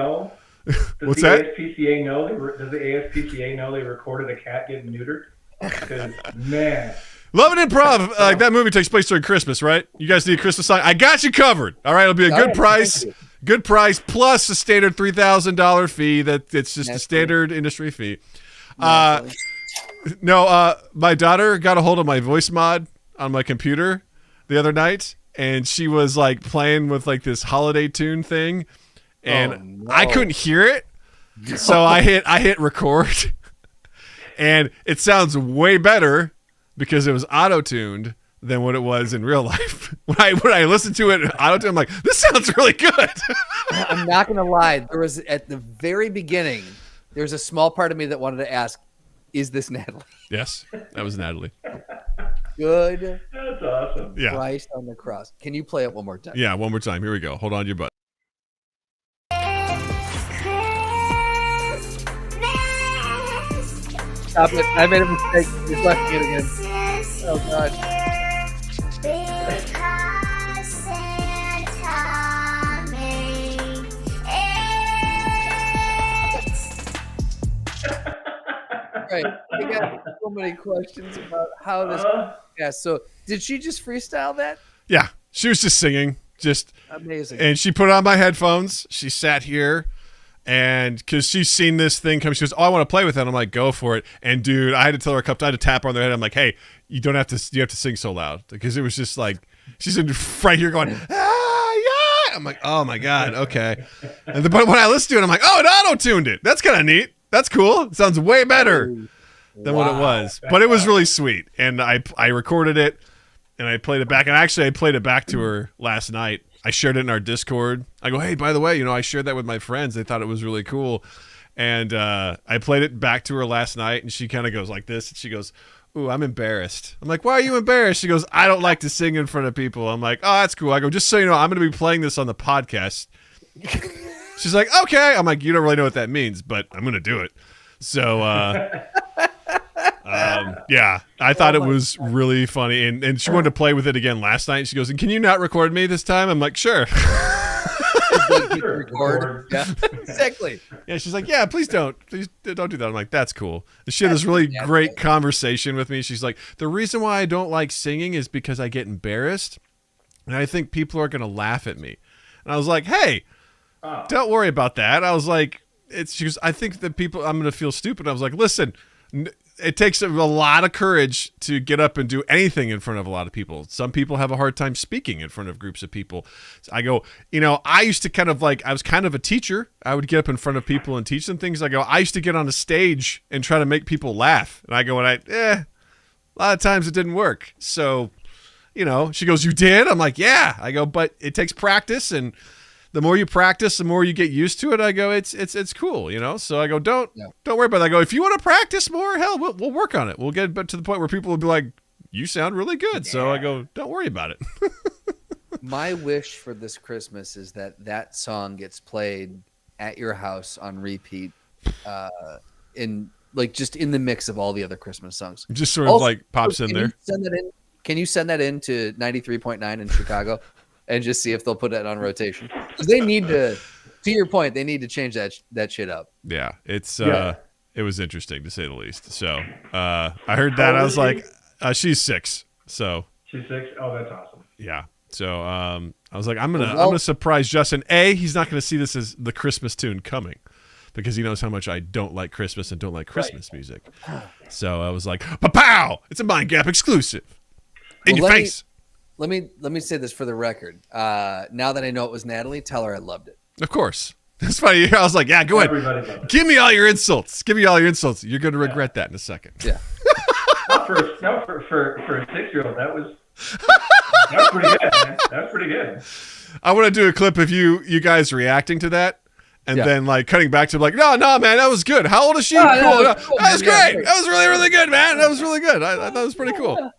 What's that? Does the ASPCA know they recorded a cat getting neutered? Because, man... Love and Improv, that movie takes place during Christmas, right? You guys need a Christmas song? I got you covered. All right, it'll be a good price. Good price plus a standard $3,000 fee. It's just a standard industry fee. My daughter got a hold of my voice mod on my computer the other night, and she was like playing with like this holiday tune thing, and I couldn't hear it, so I hit record, and it sounds way better. Because it was auto-tuned than what it was in real life. When I listened to it auto-tuned, I'm like, this sounds really good. I'm not going to lie. There was, at the very beginning, there was a small part of me that wanted to ask, Is this Natalie? Yes, that was Natalie. Good That's awesome. Yeah. Christ on the cross. Can you play it one more time? Yeah, one more time. Here we go. Hold on to your butt. Stop it. I made a mistake. You're flashing it again. Oh, God. Right. I got so many questions about how this. Yeah. So, did she just freestyle that? Yeah, she was just singing, just Amazing. and she put on my headphones. She sat here, and because she's seen this thing come, she goes, "Oh, I want to play with it." I'm like, "Go for it!" And dude, I had to tell her a couple. I had to tap her on their head. I'm like, "Hey, you don't have to. You have to sing so loud," because it was just like she's in right here going, "Ah, yeah." I'm like, "Oh my god, okay." But when I listened to it, I'm like, "Oh, it auto-tuned it. That's kind of neat. That's cool. It sounds way better than what it was." But it was really sweet, and I recorded it. And I played it back. And actually, I played it back to her last night. I shared it in our Discord. I go, "Hey, by the way, I shared that with my friends. They thought it was really cool." And I played it back to her last night. And she kind of goes like this. And she goes, "Ooh, I'm embarrassed." I'm like, "Why are you embarrassed?" She goes, "I don't like to sing in front of people." I'm like, "Oh, that's cool." I go, "Just so you know, I'm going to be playing this on the podcast." She's like, "Okay." I'm like, "You don't really know what that means, but I'm going to do it." So, yeah, I thought it was really funny, and she wanted to play with it again last night. She goes, "And can you not record me this time?" I'm like, "Sure." Record. Yeah, exactly. Yeah, she's like, "Yeah, please don't do that." I'm like, "That's cool." And she had this really great conversation with me. She's like, "The reason why I don't like singing is because I get embarrassed, and I think people are gonna laugh at me." And I was like, "Hey, don't worry about that." I was like, she goes, "I think that I'm gonna feel stupid." I was like, "Listen, it takes a lot of courage to get up and do anything in front of a lot of people. Some people have a hard time speaking in front of groups of people." So I go, I used to I was kind of a teacher. I would get up in front of people and teach them things. I go, I used to get on a stage and try to make people laugh. And I go, a lot of times it didn't work. So, she goes, "You did?" I'm like, "Yeah." I go, "But it takes practice, and the more you practice, the more you get used to it." I go, it's cool, So I go, don't worry about it. I go, if you want to practice more, hell, we'll work on it. We'll get to the point where people will be like, "You sound really good." Yeah. So I go, don't worry about it. My wish for this Christmas is that song gets played at your house on repeat, just in the mix of all the other Christmas songs. Just sort of like pops in there. Can you send that in to 93.9 in Chicago? And just see if they'll put it on rotation, because they need to your point, they need to change that shit up. Yeah, it was interesting to say the least. So I heard that. I was like, she's 6. So she's 6. Oh, that's awesome. Yeah. So I was like, I'm gonna surprise Justin. He's not gonna see this as the Christmas tune coming, because he knows how much I don't like Christmas and don't like Christmas music. So I was like, "Pow! It's a Mind Gap exclusive in your face." Let me say this for the record. Now that I know it was Natalie, tell her I loved it. Of course. It's funny. I was like, "Yeah, go ahead. Give me all your insults. Give me all your insults. You're going to regret that in a second." Yeah. For a 6-year-old, that was pretty good, man. That was pretty good. I want to do a clip of you guys reacting to that, and then like cutting back to like, no, man, that was good. How old is she? Cool. That was great. That was really, really good, man. That was really good. I thought it was pretty cool.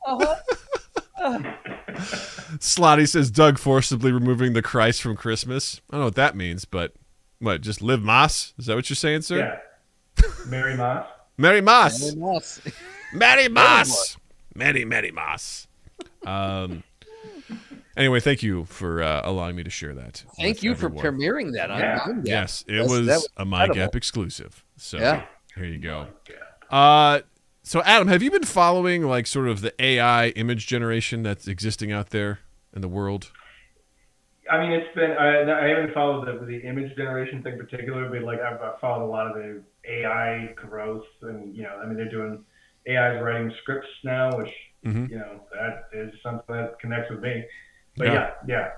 Slotty says, "Doug forcibly removing the Christ from Christmas." I don't know what that means, but what? Just live Moss? Is that what you're saying, sir? Yeah. Mary Moss. Mary Moss. Mary Moss. Mary Moss. Mary Moss. Anyway, thank you for allowing me to share that. Thank you for premiering that on Mind Gap. Yes, it was a Mind Gap exclusive. So here you go. So Adam, have you been following like sort of the AI image generation that's existing out there in the world? I mean, it's been I haven't followed the image generation thing particularly, but like I've followed a lot of the AI growth, and they're doing AI's writing scripts now, which that is something that connects with me. But yeah.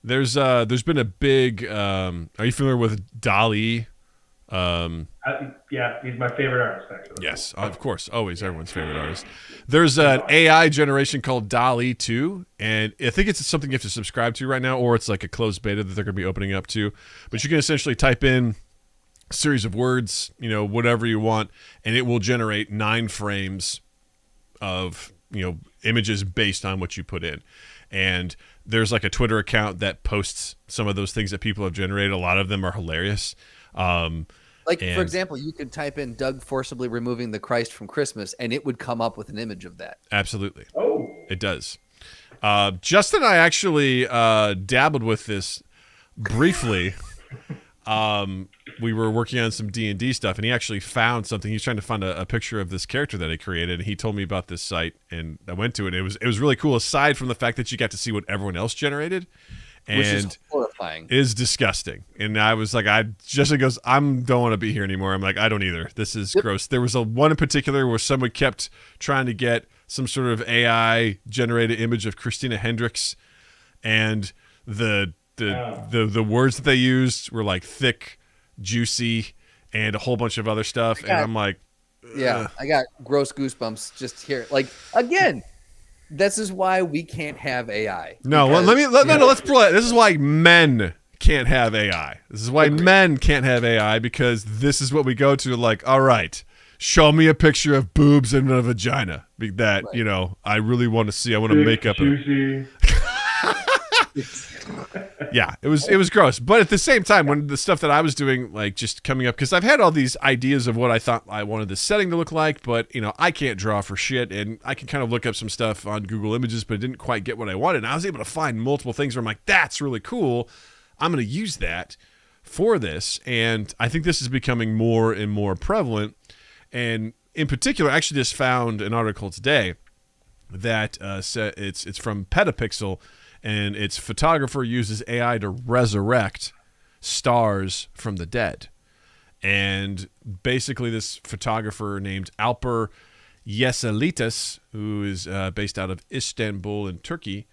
There's been a big. Are you familiar with DALL-E? Yeah, he's my favorite artist, actually. Yes, of course, always everyone's favorite artist. There's an AI generation called DALL-E 2, and I think it's something you have to subscribe to right now, or it's like a closed beta that they're going to be opening up to. But you can essentially type in series of words, whatever you want, and it will generate 9 frames of, images based on what you put in. And there's like a Twitter account that posts some of those things that people have generated. A lot of them are hilarious. For example, you could type in Doug forcibly removing the Christ from Christmas, and it would come up with an image of that. Absolutely. Oh. It does. Justin and I actually dabbled with this briefly. We were working on some D&D stuff, and he actually found something. He's trying to find a picture of this character that he created, and he told me about this site, and I went to it. It was really cool, aside from the fact that you got to see what everyone else generated. And which is horrifying. Is disgusting. And I was like, Justin goes, I don't want to be here anymore. I'm like, I don't either. This is gross. There was one in particular where someone kept trying to get some sort of AI generated image of Christina Hendricks, and the words that they used were like thick, juicy, and a whole bunch of other stuff. And I'm like, yeah, I got gross goosebumps just here. Like, again, this is why we can't have AI. No, let's pull it. This is why men can't have AI. This is why men can't have AI, because this is what we go to. Like, all right, show me a picture of boobs and a vagina that I really want to see. I want to make up. Yeah, it was gross. But at the same time, when the stuff that I was doing, like just coming up, because I've had all these ideas of what I thought I wanted the setting to look like, but I can't draw for shit, and I can kind of look up some stuff on Google Images, but it didn't quite get what I wanted. And I was able to find multiple things where I'm like, that's really cool. I'm going to use that for this, and I think this is becoming more and more prevalent. And in particular, I actually just found an article today that it's from Petapixel. And its photographer uses AI to resurrect stars from the dead. And basically this photographer named Alper Yeselitas, who is based out of Istanbul in Turkey,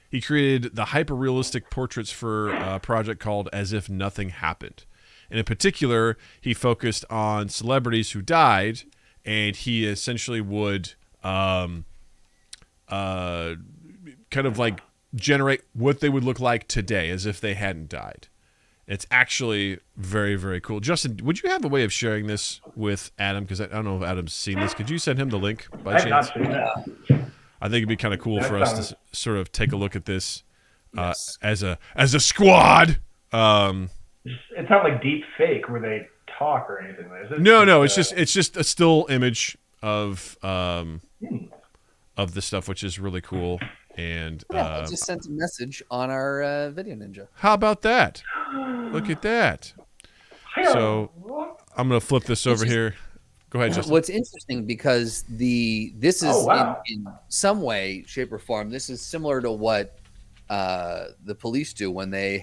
he created the hyper-realistic portraits for a project called As If Nothing Happened. And in particular, he focused on celebrities who died, and he essentially would kind of like generate what they would look like today as if they hadn't died. It's actually very, very cool. Justin, would you have a way of sharing this with Adam? Because I don't know if Adam's seen this. Could you send him the link by chance? I've not seen that. I think it'd be kind of cool for us to sort of take a look at this Yes. as a squad. It's not like deep fake where they talk or anything. Is it? No. It's just a still image of the stuff, which is really cool. And I just sent a message on our Video Ninja. How about that? Look at that. So I'm going to flip this over here. Go ahead, Justin. What's interesting, because this is in some way, shape, or form, this is similar to what the police do when a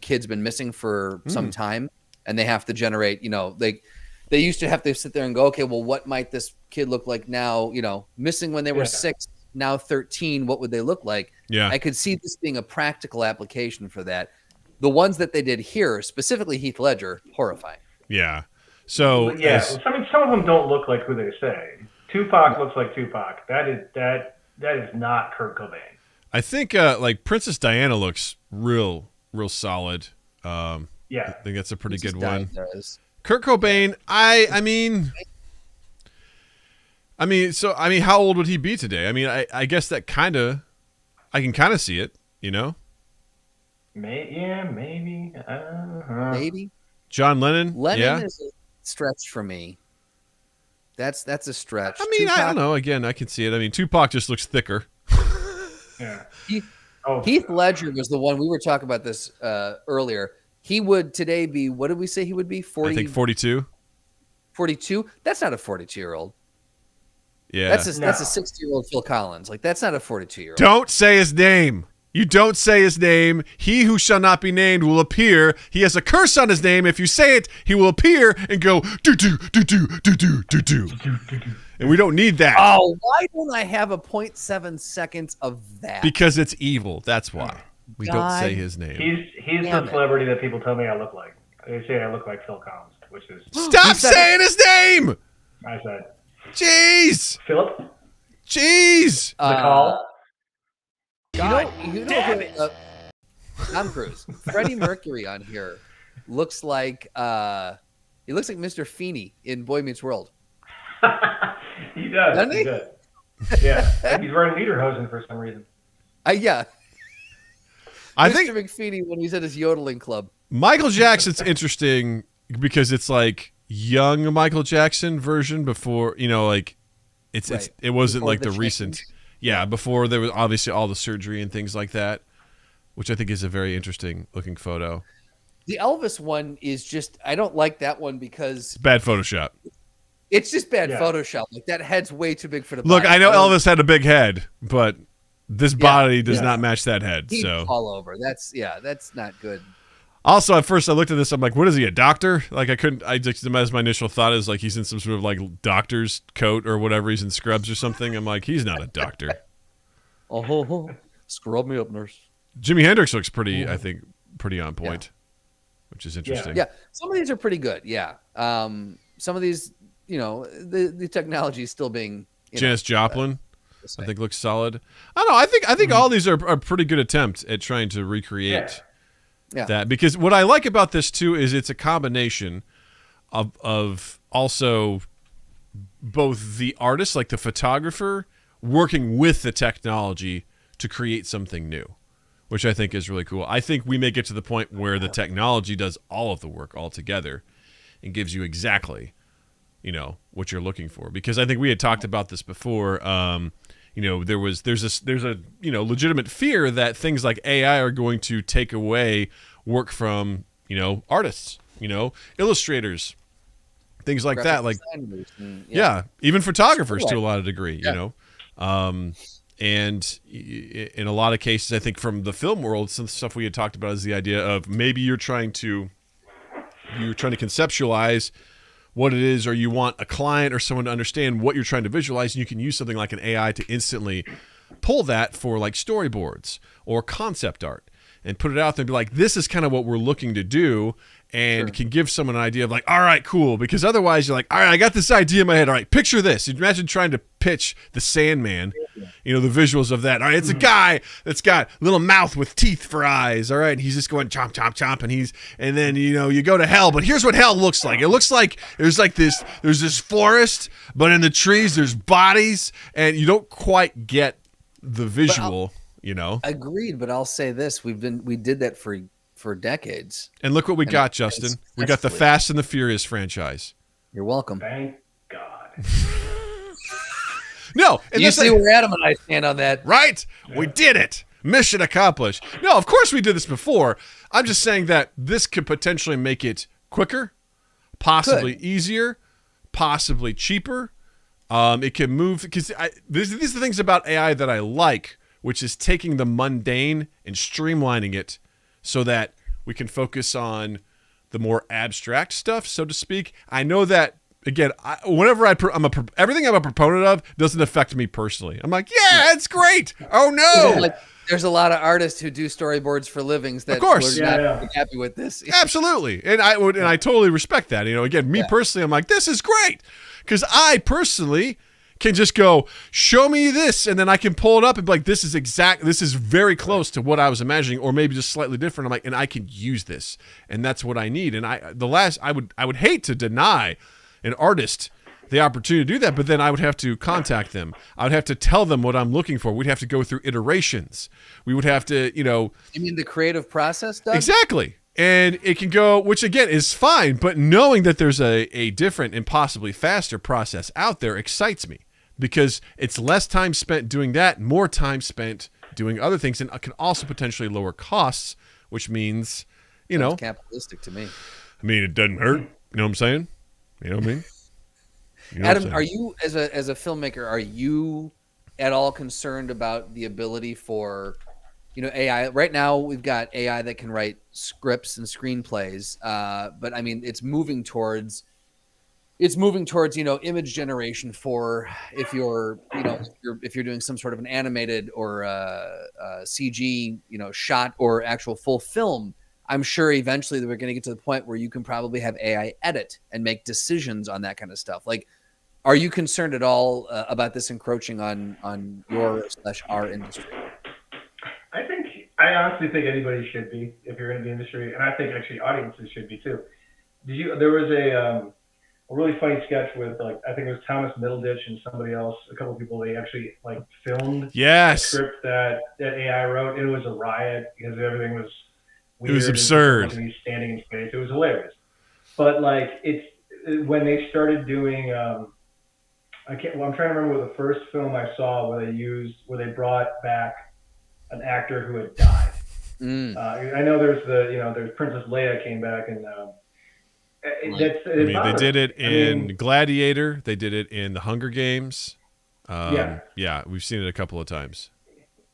kid's been missing for some time, and they have to generate, they used to have to sit there and go, okay, well, what might this kid look like now? Missing when they were 6, now 13, what would they look like? Yeah. I could see this being a practical application for that. The ones that they did here, specifically Heath Ledger, horrifying. Yeah. So some of them don't look like who they say. Tupac looks like Tupac. That is not Kurt Cobain. I think like Princess Diana looks real solid. I think that's a pretty good one. Kurt Cobain, I mean, how old would he be today? I mean, I guess that I can kind of see it, Maybe. Maybe. John Lennon. Is a stretch for me. That's a stretch. I mean, I don't know. Again, I can see it. I mean, Tupac just looks thicker. Yeah. Heath Ledger was the one we were talking about this earlier. He would today be, what did we say he would be? 40. I think 42. 42. That's not a 42-year-old. Yeah. That's a 60-year-old Phil Collins. Like, that's not a 42-year-old. Don't say his name. You don't say his name. He who shall not be named will appear. He has a curse on his name. If you say it, he will appear and go do do do do do do do do. And we don't need that. Oh, why don't I have a 0.7 seconds of that? Because it's evil. That's why. We don't say his name. He's the celebrity that people tell me I look like. They say I look like Phil Collins, which is... Stop saying his name! I said... Jeez! Philip? Jeez! The call? God, damn it! Tom Cruise. Freddie Mercury on here looks like Mr. Feeney in Boy Meets World. He does. Doesn't He he? does. Yeah, and he's wearing lederhosen for some reason. Yeah. I Mr. think McFeeney when he's at his yodeling club. Michael Jackson's interesting because it's like young Michael Jackson version before, like it wasn't Before like the the recent. change. Yeah, before there was obviously all the surgery and things like that, which I think is a very interesting looking photo. The Elvis one is just, I don't like that one because It's bad Photoshop. it's just bad Yeah. Photoshop. Like that head's way too big for the Look, body. I know don't- Elvis had a big head, but this body does Yeah. not match that head. He's So all over. That's not good. also at first I looked at this, I'm like, what is he, a doctor? Like I just my initial thought is like he's in some sort of like doctor's coat or whatever. He's in scrubs or something. I'm like, he's not a doctor. Oh, scrub me up, nurse. Jimi Hendrix looks pretty, I think, pretty on point, which is interesting. Yeah, some of these are pretty good. Yeah, some of these, the technology is still being. Janis Joplin, this I way. think, looks solid. I don't know. I think all these are a pretty good attempt at trying to recreate Yeah. that. Because what I like about this too is it's a combination of also both the artist, like the photographer, working with the technology to create something new, which I think is really cool. I think we may get to the point where the technology does all of the work altogether and gives you exactly, what you're looking for. Because I think we had talked about this before. There's a legitimate fear that things like AI are going to take away work from, artists, illustrators, things like that. Like, Designers and- yeah, even photographers Sure. to a lot of degree, and in a lot of cases, I think from the film world, some stuff we had talked about is the idea of maybe you're trying to conceptualize what it is, or you want a client or someone to understand what you're trying to visualize, and you can use something like an AI to instantly pull that for like storyboards or concept art and put it out there and be like, this is kind of what we're looking to do, and can give someone an idea of like, all right, cool. Because otherwise you're like, all right, I got this idea in my head. All right, picture this. Imagine trying to pitch the Sandman, the visuals of that. All right, it's a guy that's got a little mouth with teeth for eyes. All right, and he's just going chomp, chomp, chomp, and then you go to hell. But here's what hell looks like. It looks like there's this forest, but in the trees there's bodies, and you don't quite get the visual. Agreed, but I'll say this: we did that for decades. And look what we got, Justin. We got the Fast and the Furious franchise. You're welcome. Thank God. No, and You this see where Adam and I stand on that. right? We did it. Mission accomplished. No, of course we did this before. I'm just saying that this could potentially make it quicker, possibly easier, possibly cheaper. It can move because these are the things about AI that I like, which is taking the mundane and streamlining it so that we can focus on the more abstract stuff, so to speak. I know that, again, whenever everything I'm a proponent of doesn't affect me personally. I'm like, yeah, it's great. Oh, no. Like, there's a lot of artists who do storyboards for livings that Of course. were not Yeah. happy with this. Absolutely. And I totally respect that. Again, me personally, I'm like, this is great. Because I personally can just go, show me this, and then I can pull it up and be like, this is very close to what I was imagining, or maybe just slightly different. I'm like, and I can use this, and that's what I need. And I would hate to deny an artist the opportunity to do that, but then I would have to contact them. I would have to tell them what I'm looking for. We'd have to go through iterations. We would have to, You mean the creative process, Doug? exactly. And it can go, which again is fine, but knowing that there's a different and possibly faster process out there excites me, because it's less time spent doing that, more time spent doing other things, and can also potentially lower costs, which means, Sounds capitalistic to me. I mean, it doesn't hurt. You know what I'm saying? You know what I mean? You know what I'm Adam, saying? are you as a filmmaker, are you at all concerned about the ability for AI? Right now we've got AI that can write scripts and screenplays, but I mean it's moving towards image generation for if you're doing some sort of an animated or CG shot or actual full film. I'm sure eventually that we're going to get to the point where you can probably have AI edit and make decisions on that kind of stuff. Like, are you concerned at all about this encroaching on your/our industry? I I honestly think anybody should be if you're in the industry, and I think actually audiences should be too. There was a really funny sketch with I think it was Thomas Middleditch and somebody else, a couple of people. They actually filmed a script that AI wrote. It was a riot because everything was weird. It was absurd. He's standing in space. It was hilarious. But it's when they started doing. I'm trying to remember what the first film I saw where they brought back an actor who had died. I know there's Princess Leia came back and. They did it in Gladiator. They did it in the Hunger Games. Yeah, we've seen it a couple of times.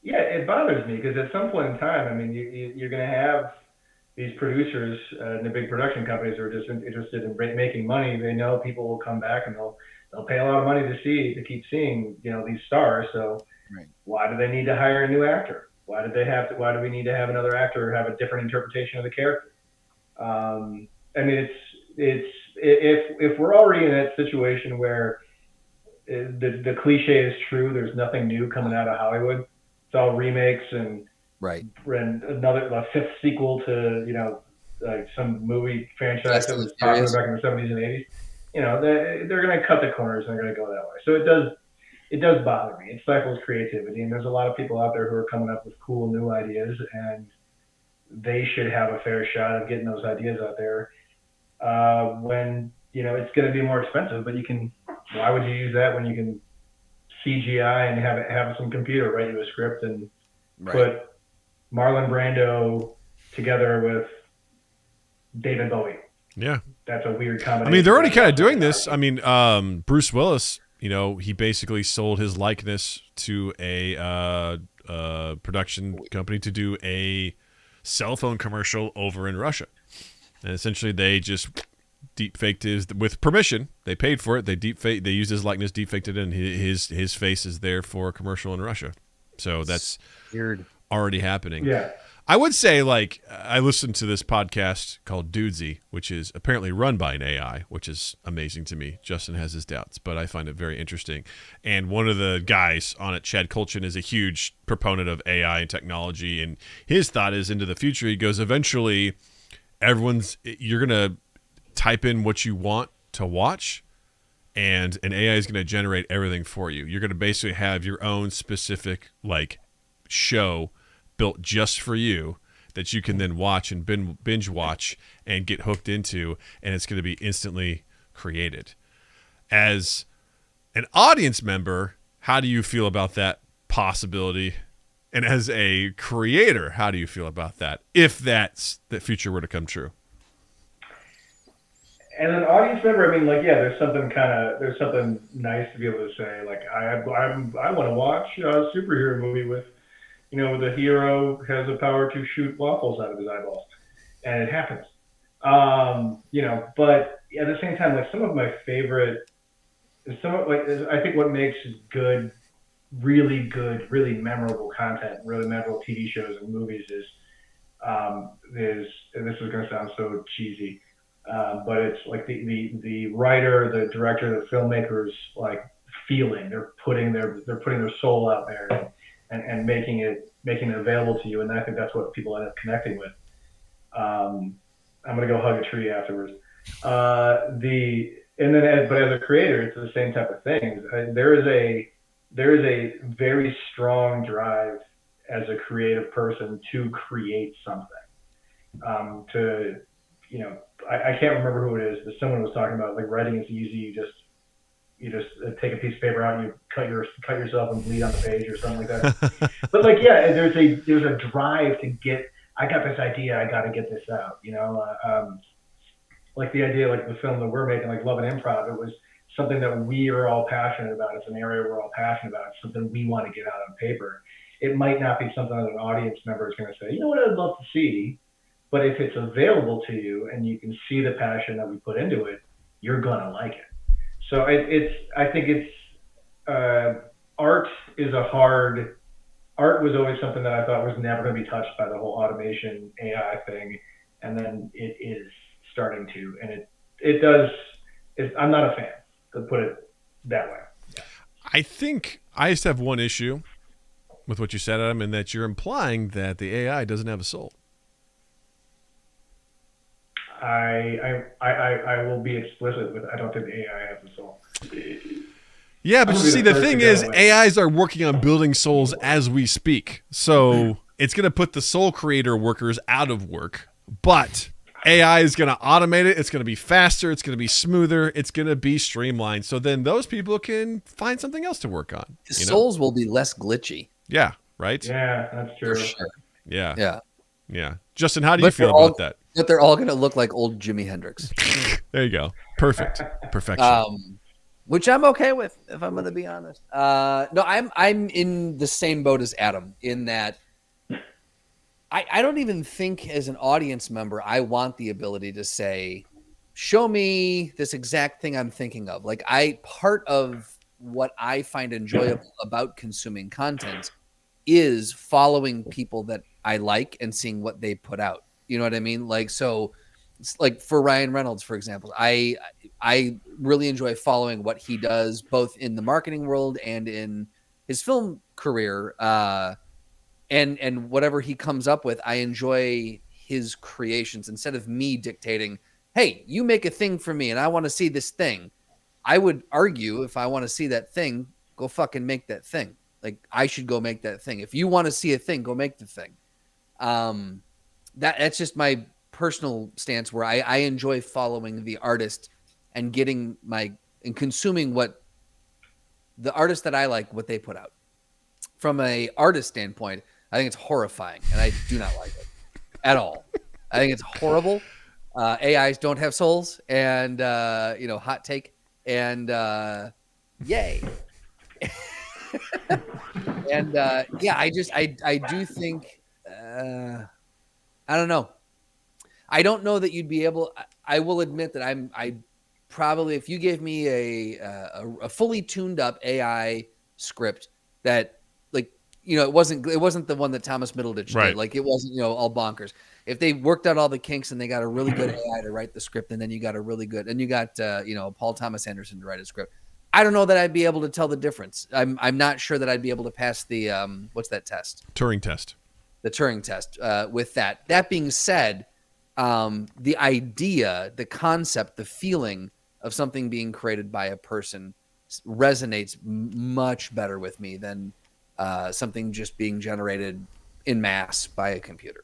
Yeah, it bothers me because at some point in time, you're going to have these producers and the big production companies who are just interested in making money. They know people will come back and they'll pay a lot of money to keep seeing these stars. So why do they need to hire a new actor? Why do we need to have another actor have a different interpretation of the character? It's if we're already in that situation where the cliche is true, there's nothing new coming out of Hollywood. It's all remakes and a fifth sequel to some movie franchise that was popular back in the 70s and 80s. They're going to cut the corners and they're going to go that way. So it does bother me. It stifles creativity, and there's a lot of people out there who are coming up with cool new ideas, and they should have a fair shot of getting those ideas out there. When it's going to be more expensive, but why would you use that when you can CGI and have some computer write you a script and put Marlon Brando together with David Bowie? Yeah, that's a weird combination. They're already kind of doing this. Bruce Willis, he basically sold his likeness to a production company to do a cell phone commercial over in Russia. And essentially, they just deep faked with permission. They paid for it. They used his likeness, deep faked it, and his face is there for a commercial in Russia. So that's weird. Already happening. Yeah. I would say, I listened to this podcast called Dudesy, which is apparently run by an AI, which is amazing to me. Justin has his doubts, but I find it very interesting. And one of the guys on it, Chad Kulchin, is a huge proponent of AI and technology. And his thought is into the future. He goes, eventually, you're going to type in what you want to watch, and an AI is going to generate everything for you. You're going to basically have your own specific show built just for you that you can then watch and binge watch and get hooked into, and it's going to be instantly created. As an audience member, how do you feel about that possibility? And as a creator, how do you feel about that, if that future were to come true? As an audience member, there's something nice to be able to say, I want to watch a superhero movie with the hero has the power to shoot waffles out of his eyeballs, and it happens. But at the same time, some of my favorite, I think what makes really good, really memorable content, really memorable TV shows and movies is, and this is going to sound so cheesy, but it's the writer, the director, the filmmakers feeling. They're putting their soul out there and making it available to you, and I think that's what people end up connecting with. I'm gonna go hug a tree afterwards. But as a creator, it's the same type of thing. There is a very strong drive as a creative person to create something. I can't remember who it is, but someone was talking about writing is easy. You just take a piece of paper out and you cut yourself and bleed on the page or something like that. But there's a drive to get. I got this idea. I got to get this out. The idea, the film that we're making, Love and Improv. It was something that we are all passionate about. It's an area we're all passionate about. It's something we want to get out on paper. It might not be something that an audience member is going to say, you know what, I'd love to see. But if it's available to you and you can see the passion that we put into it, you're gonna like it. So I think art was always something that I thought was never going to be touched by the whole automation AI thing, and then it is starting to, and it does. I'm not a fan, to put it that way. Yeah. I think I just have one issue with what you said, Adam, and that you're implying that the AI doesn't have a soul. I will be explicit with I don't think the AI has a soul. Yeah, but I'm you see, gonna the first thing to is, go with- AIs are working on building souls as we speak. So it's going to put the soul creator workers out of work. But AI is going to automate it. It's going to be faster. It's going to be smoother. It's going to be streamlined. So then those people can find something else to work on. You know? Souls will be less glitchy. Yeah, right? Yeah, that's For true. sure. Yeah. Yeah. Yeah. Justin, how do you But feel they're all- about that? But they're all going to look like old Jimi Hendrix. There you go. Perfect. Perfection. Which I'm okay with, if I'm going to be honest. No, I'm in the same boat as Adam in that I don't even think as an audience member I want the ability to say, show me this exact thing I'm thinking of. Like part of what I find enjoyable about consuming content is following people that I like and seeing what they put out. You know what I mean? Like, so like for Ryan Reynolds, for example, I really enjoy following what he does both in the marketing world and in his film career. And whatever he comes up with, I enjoy his creations instead of me dictating, hey, you make a thing for me and I want to see this thing. I would argue if I want to see that thing, go fucking make that thing. Like I should go make that thing. If you want to see a thing, go make the thing. That's just my personal stance where I enjoy following the artist and getting and consuming what the artist that I like, what they put out. From a artist standpoint, I think it's horrifying and I do not like it at all. I think it's horrible. AIs don't have souls and, hot take and yay. And I do think, I don't know. I don't know that you'd be able. I will admit that I probably, if you gave me a fully tuned up AI script that, like, it wasn't the one that Thomas Middleditch Right. did. Like it wasn't all bonkers. If they worked out all the kinks and they got a really good AI to write the script, and then you got Paul Thomas Anderson to write a script. I don't know that I'd be able to tell the difference. I'm not sure that I'd be able to pass the what's that test? Turing test. The Turing test with that. That being said, the idea, the concept, the feeling of something being created by a person resonates much better with me than something just being generated in mass by a computer.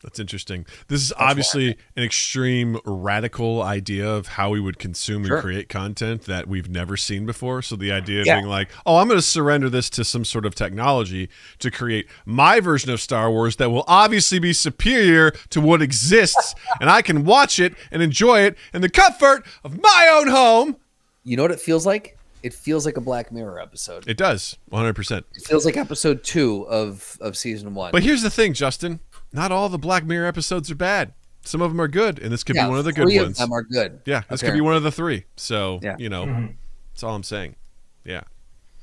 That's interesting. This is obviously an extreme radical idea of how we would consume and create content that we've never seen before. So the idea of being like, oh, I'm going to surrender this to some sort of technology to create my version of Star Wars that will obviously be superior to what exists, and I can watch it and enjoy it in the comfort of my own home. You know what it feels like? It feels like a Black Mirror episode. It does, 100%. It feels like episode 2 of season 1. But here's the thing, Justin. Not all the Black Mirror episodes are bad. Some of them are good, and this could be one of the good 3 ones. of them are good. Yeah, this could be one of the 3. So, Yeah. that's all I'm saying. Yeah.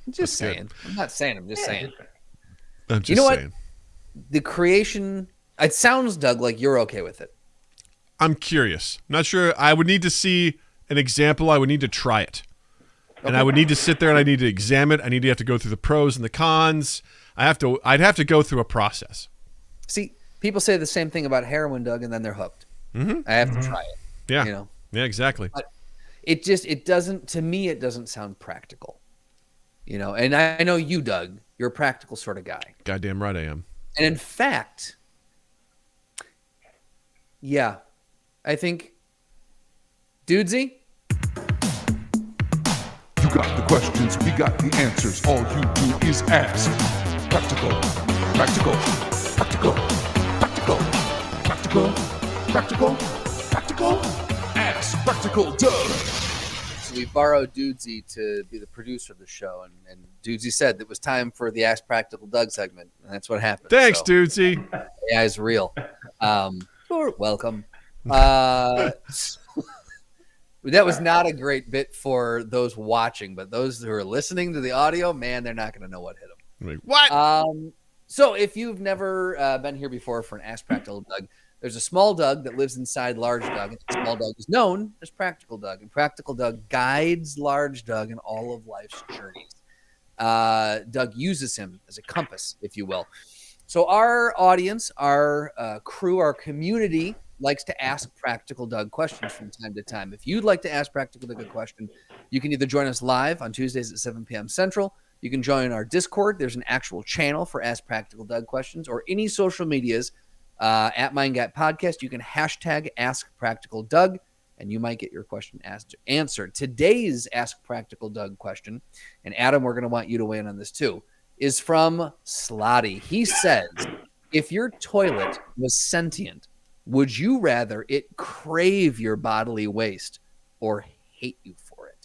I'm just That's saying. I'm not saying. I'm just saying. I'm just You know saying. what? The creation. It sounds, Doug, like you're okay with it. I'm curious. Not sure. I would need to see an example. I would need to try it. And I would need to sit there and I need to examine it. I need to have to go through the pros and the cons. I'd have to go through a process. See, people say the same thing about heroin, Doug, and then they're hooked. Mm-hmm. I have to try it. Yeah. Yeah, exactly. But it doesn't, to me, it doesn't sound practical. And I know you, Doug, you're a practical sort of guy. Goddamn right I am. And in fact, yeah, I think, Dudesy, You got the questions, we got the answers. All you do is ask. Practical, practical, practical, practical, practical, practical, practical. Ask Practical Doug. so we borrowed Dudesy to be the producer of the show, and Dudesy said it was time for the Ask Practical Doug segment, and that's what happened. Thanks, So, Dudesy. AI is real. You're welcome. That was not a great bit for those watching, but those who are listening to the audio, man, they're not going to know what hit them. Like, what? So if you've never been here before for an Ask Practical Doug, there's a small Doug that lives inside Large Doug, and small Doug is known as Practical Doug, and Practical Doug guides Large Doug in all of life's journeys. Doug uses him as a compass, if you will. So our audience, our crew, our community likes to ask Practical Doug questions from time to time. If you'd like to ask Practical Doug a question, you can either join us live on Tuesdays at 7 p.m. Central. You can join our Discord. There's an actual channel for Ask Practical Doug questions, or any social medias at MindGap Podcast. You can hashtag Ask Practical Doug, and you might get your question answered. Today's Ask Practical Doug question, and Adam, we're going to want you to weigh in on this too, is from Slotty. He says, if your toilet was sentient, would you rather it crave your bodily waste or hate you for it?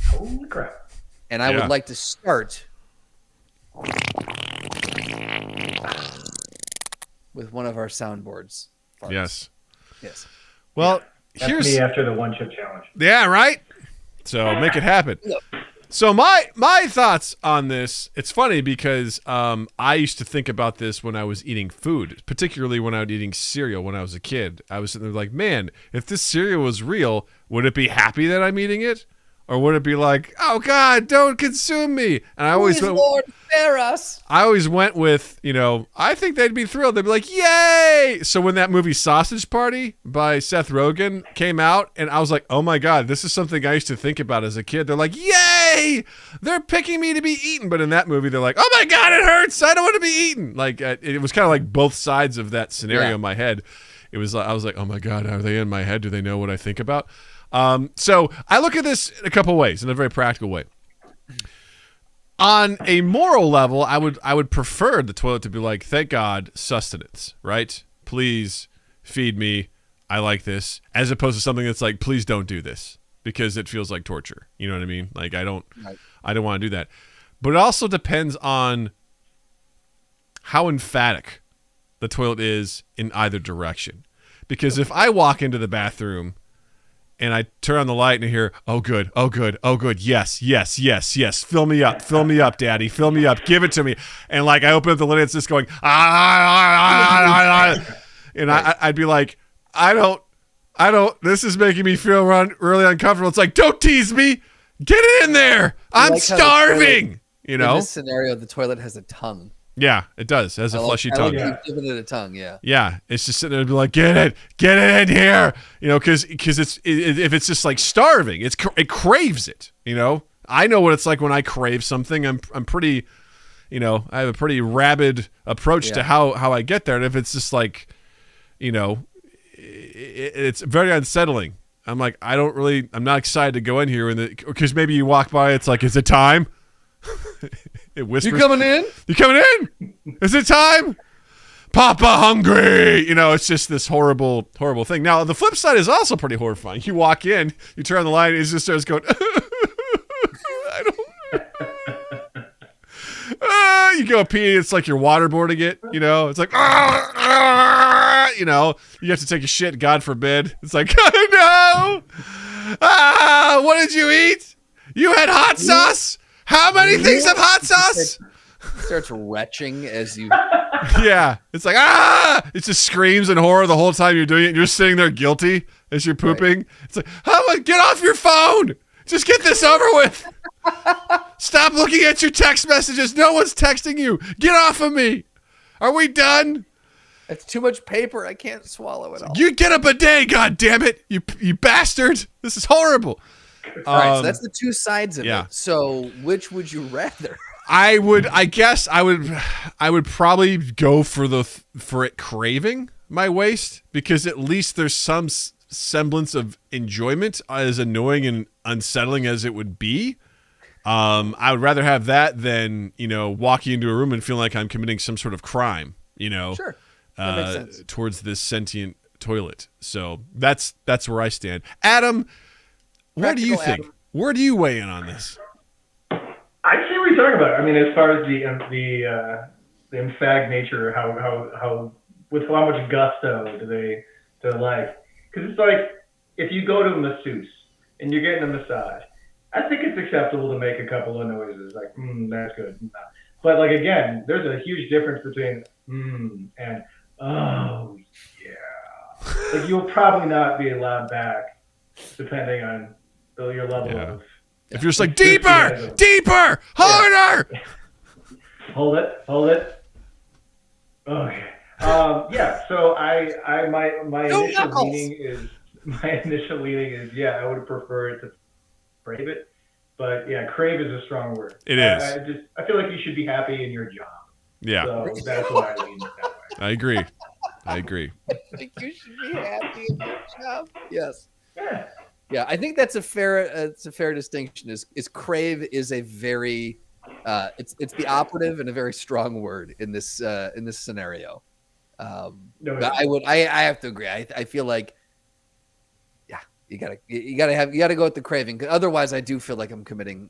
Holy crap. And I would like to start with one of our soundboards. Yes. Yes. Well, That's here's me after the one chip challenge. Yeah, right? So make it happen. So my thoughts on this, it's funny because I used to think about this when I was eating food, particularly when I was eating cereal when I was a kid. I was sitting there like, man, if this cereal was real, would it be happy that I'm eating it? Or would it be like, oh God, don't consume me? And I always went, Lord, spare us. I always went with, I think they'd be thrilled. They'd be like, yay! So when that movie Sausage Party by Seth Rogen came out, and I was like, oh my God, this is something I used to think about as a kid. They're like, yay! They're picking me to be eaten. But in that movie, they're like, oh my God, it hurts. I don't want to be eaten. Like, it was kind of like both sides of that scenario in my head. It was like, I was like, oh my God, are they in my head? Do they know what I think about? So I look at this in a couple ways, in a very practical way. On a moral level, I would prefer the toilet to be like, thank God, sustenance, right? Please feed me. I like this. As opposed to something that's like, please don't do this, because it feels like torture. You know what I mean? Like I don't want to do that. But it also depends on how emphatic the toilet is in either direction. Because if I walk into the bathroom and I turn on the light and I hear, oh good, oh good, oh good, yes, yes, yes, yes, fill me up, daddy, fill me up, give it to me. And like I open up the lid, it's just going, and I'd be like, I don't, this is making me feel really uncomfortable. It's like, don't tease me, get it in there, I'm like starving, In this scenario, the toilet has a tongue. Yeah, it does. It has a fleshy tongue. Like giving it a tongue, yeah. Yeah, it's just sitting there and be like, get it in here, because if it's just like starving, it craves it. I know what it's like when I crave something. I'm pretty, I have a pretty rabid approach to how I get there, and if it's just like, it's very unsettling. I'm like, I'm not excited to go in here, because maybe you walk by, it's like, is it time? It whispers, you coming in? You coming in? Is it time? Papa hungry. It's just this horrible, horrible thing. Now, the flip side is also pretty horrifying. You walk in, you turn on the light, and it just starts going, I don't. You go pee, it's like you're waterboarding it. It's like, you have to take a shit, God forbid. It's like, oh no. What did you eat? You had hot sauce? How many things of hot sauce? Starts retching as you. Yeah, it's like It just screams in horror the whole time you're doing it. And you're sitting there guilty as you're pooping. Right. It's like, get off your phone. Just get this over with. Stop looking at your text messages. No one's texting you. Get off of me. Are we done? It's too much paper. I can't swallow it all. You get a bidet, God damn it, you bastard. This is horrible. All right, so that's the two sides of it. So which would you rather? I would probably go for it craving my waste, because at least there's some semblance of enjoyment, as annoying and unsettling as it would be. I would rather have that than, walking into a room and feeling like I'm committing some sort of crime, Sure. That makes sense. Towards this sentient toilet. So that's where I stand. Adam, what do you think? Where do you weigh in on this? I see what you're talking about. I mean, as far as the emphatic nature, how with how much gusto do they like? Because it's like, if you go to a masseuse and you're getting a massage, I think it's acceptable to make a couple of noises like, that's good. But like, again, there's a huge difference between and oh yeah. Like, you'll probably not be allowed back, depending on your level of If you're just like deeper, harder. Hold it. Okay. Yeah. So my initial leaning is I would prefer it to crave it, but crave is a strong word. It is. I feel like you should be happy in your job. Yeah. So that's why I lean that way. I agree. I think you should be happy in your job. Yes. Yeah. I think that's a fair distinction. Is crave is a very it's the operative and a very strong word in this scenario. I have to agree. I feel like you gotta go with the craving. Otherwise, I do feel like I'm committing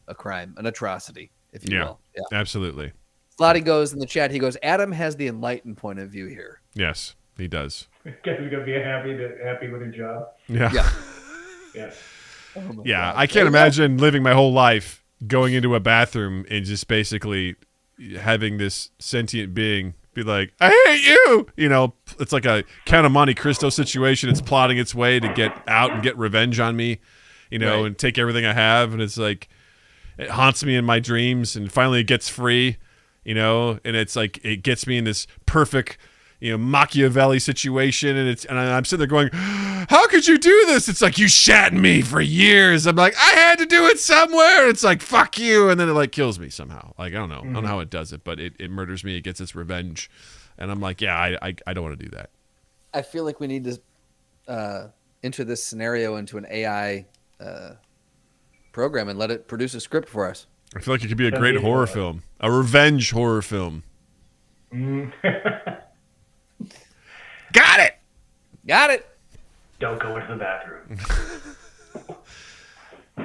a crime, an atrocity, if you will. Yeah, absolutely. Slotty goes in the chat. He goes, Adam has the enlightened point of view here. Yes, he does. Guess he's gonna be happy with your job. Yeah. Yeah. Oh God. I can't imagine living my whole life going into a bathroom and just basically having this sentient being be like, I hate you. It's like a Count of Monte Cristo situation. It's plotting its way to get out and get revenge on me, and take everything I have. And it's like, it haunts me in my dreams, and finally it gets free, and it's like, it gets me in this perfect, Machiavelli situation. And I'm sitting there going, how could you do this? It's like, you shat in me for years. I'm like, I had to do it somewhere. It's like, fuck you. And then it like kills me somehow. Like, I don't know. I don't know how it does it, but it murders me. It gets its revenge. And I'm like, I don't want to do that. I feel like we need to enter this scenario into an AI program and let it produce a script for us. I feel like it could be a great horror film, a revenge horror film. Got it. Don't go into the bathroom.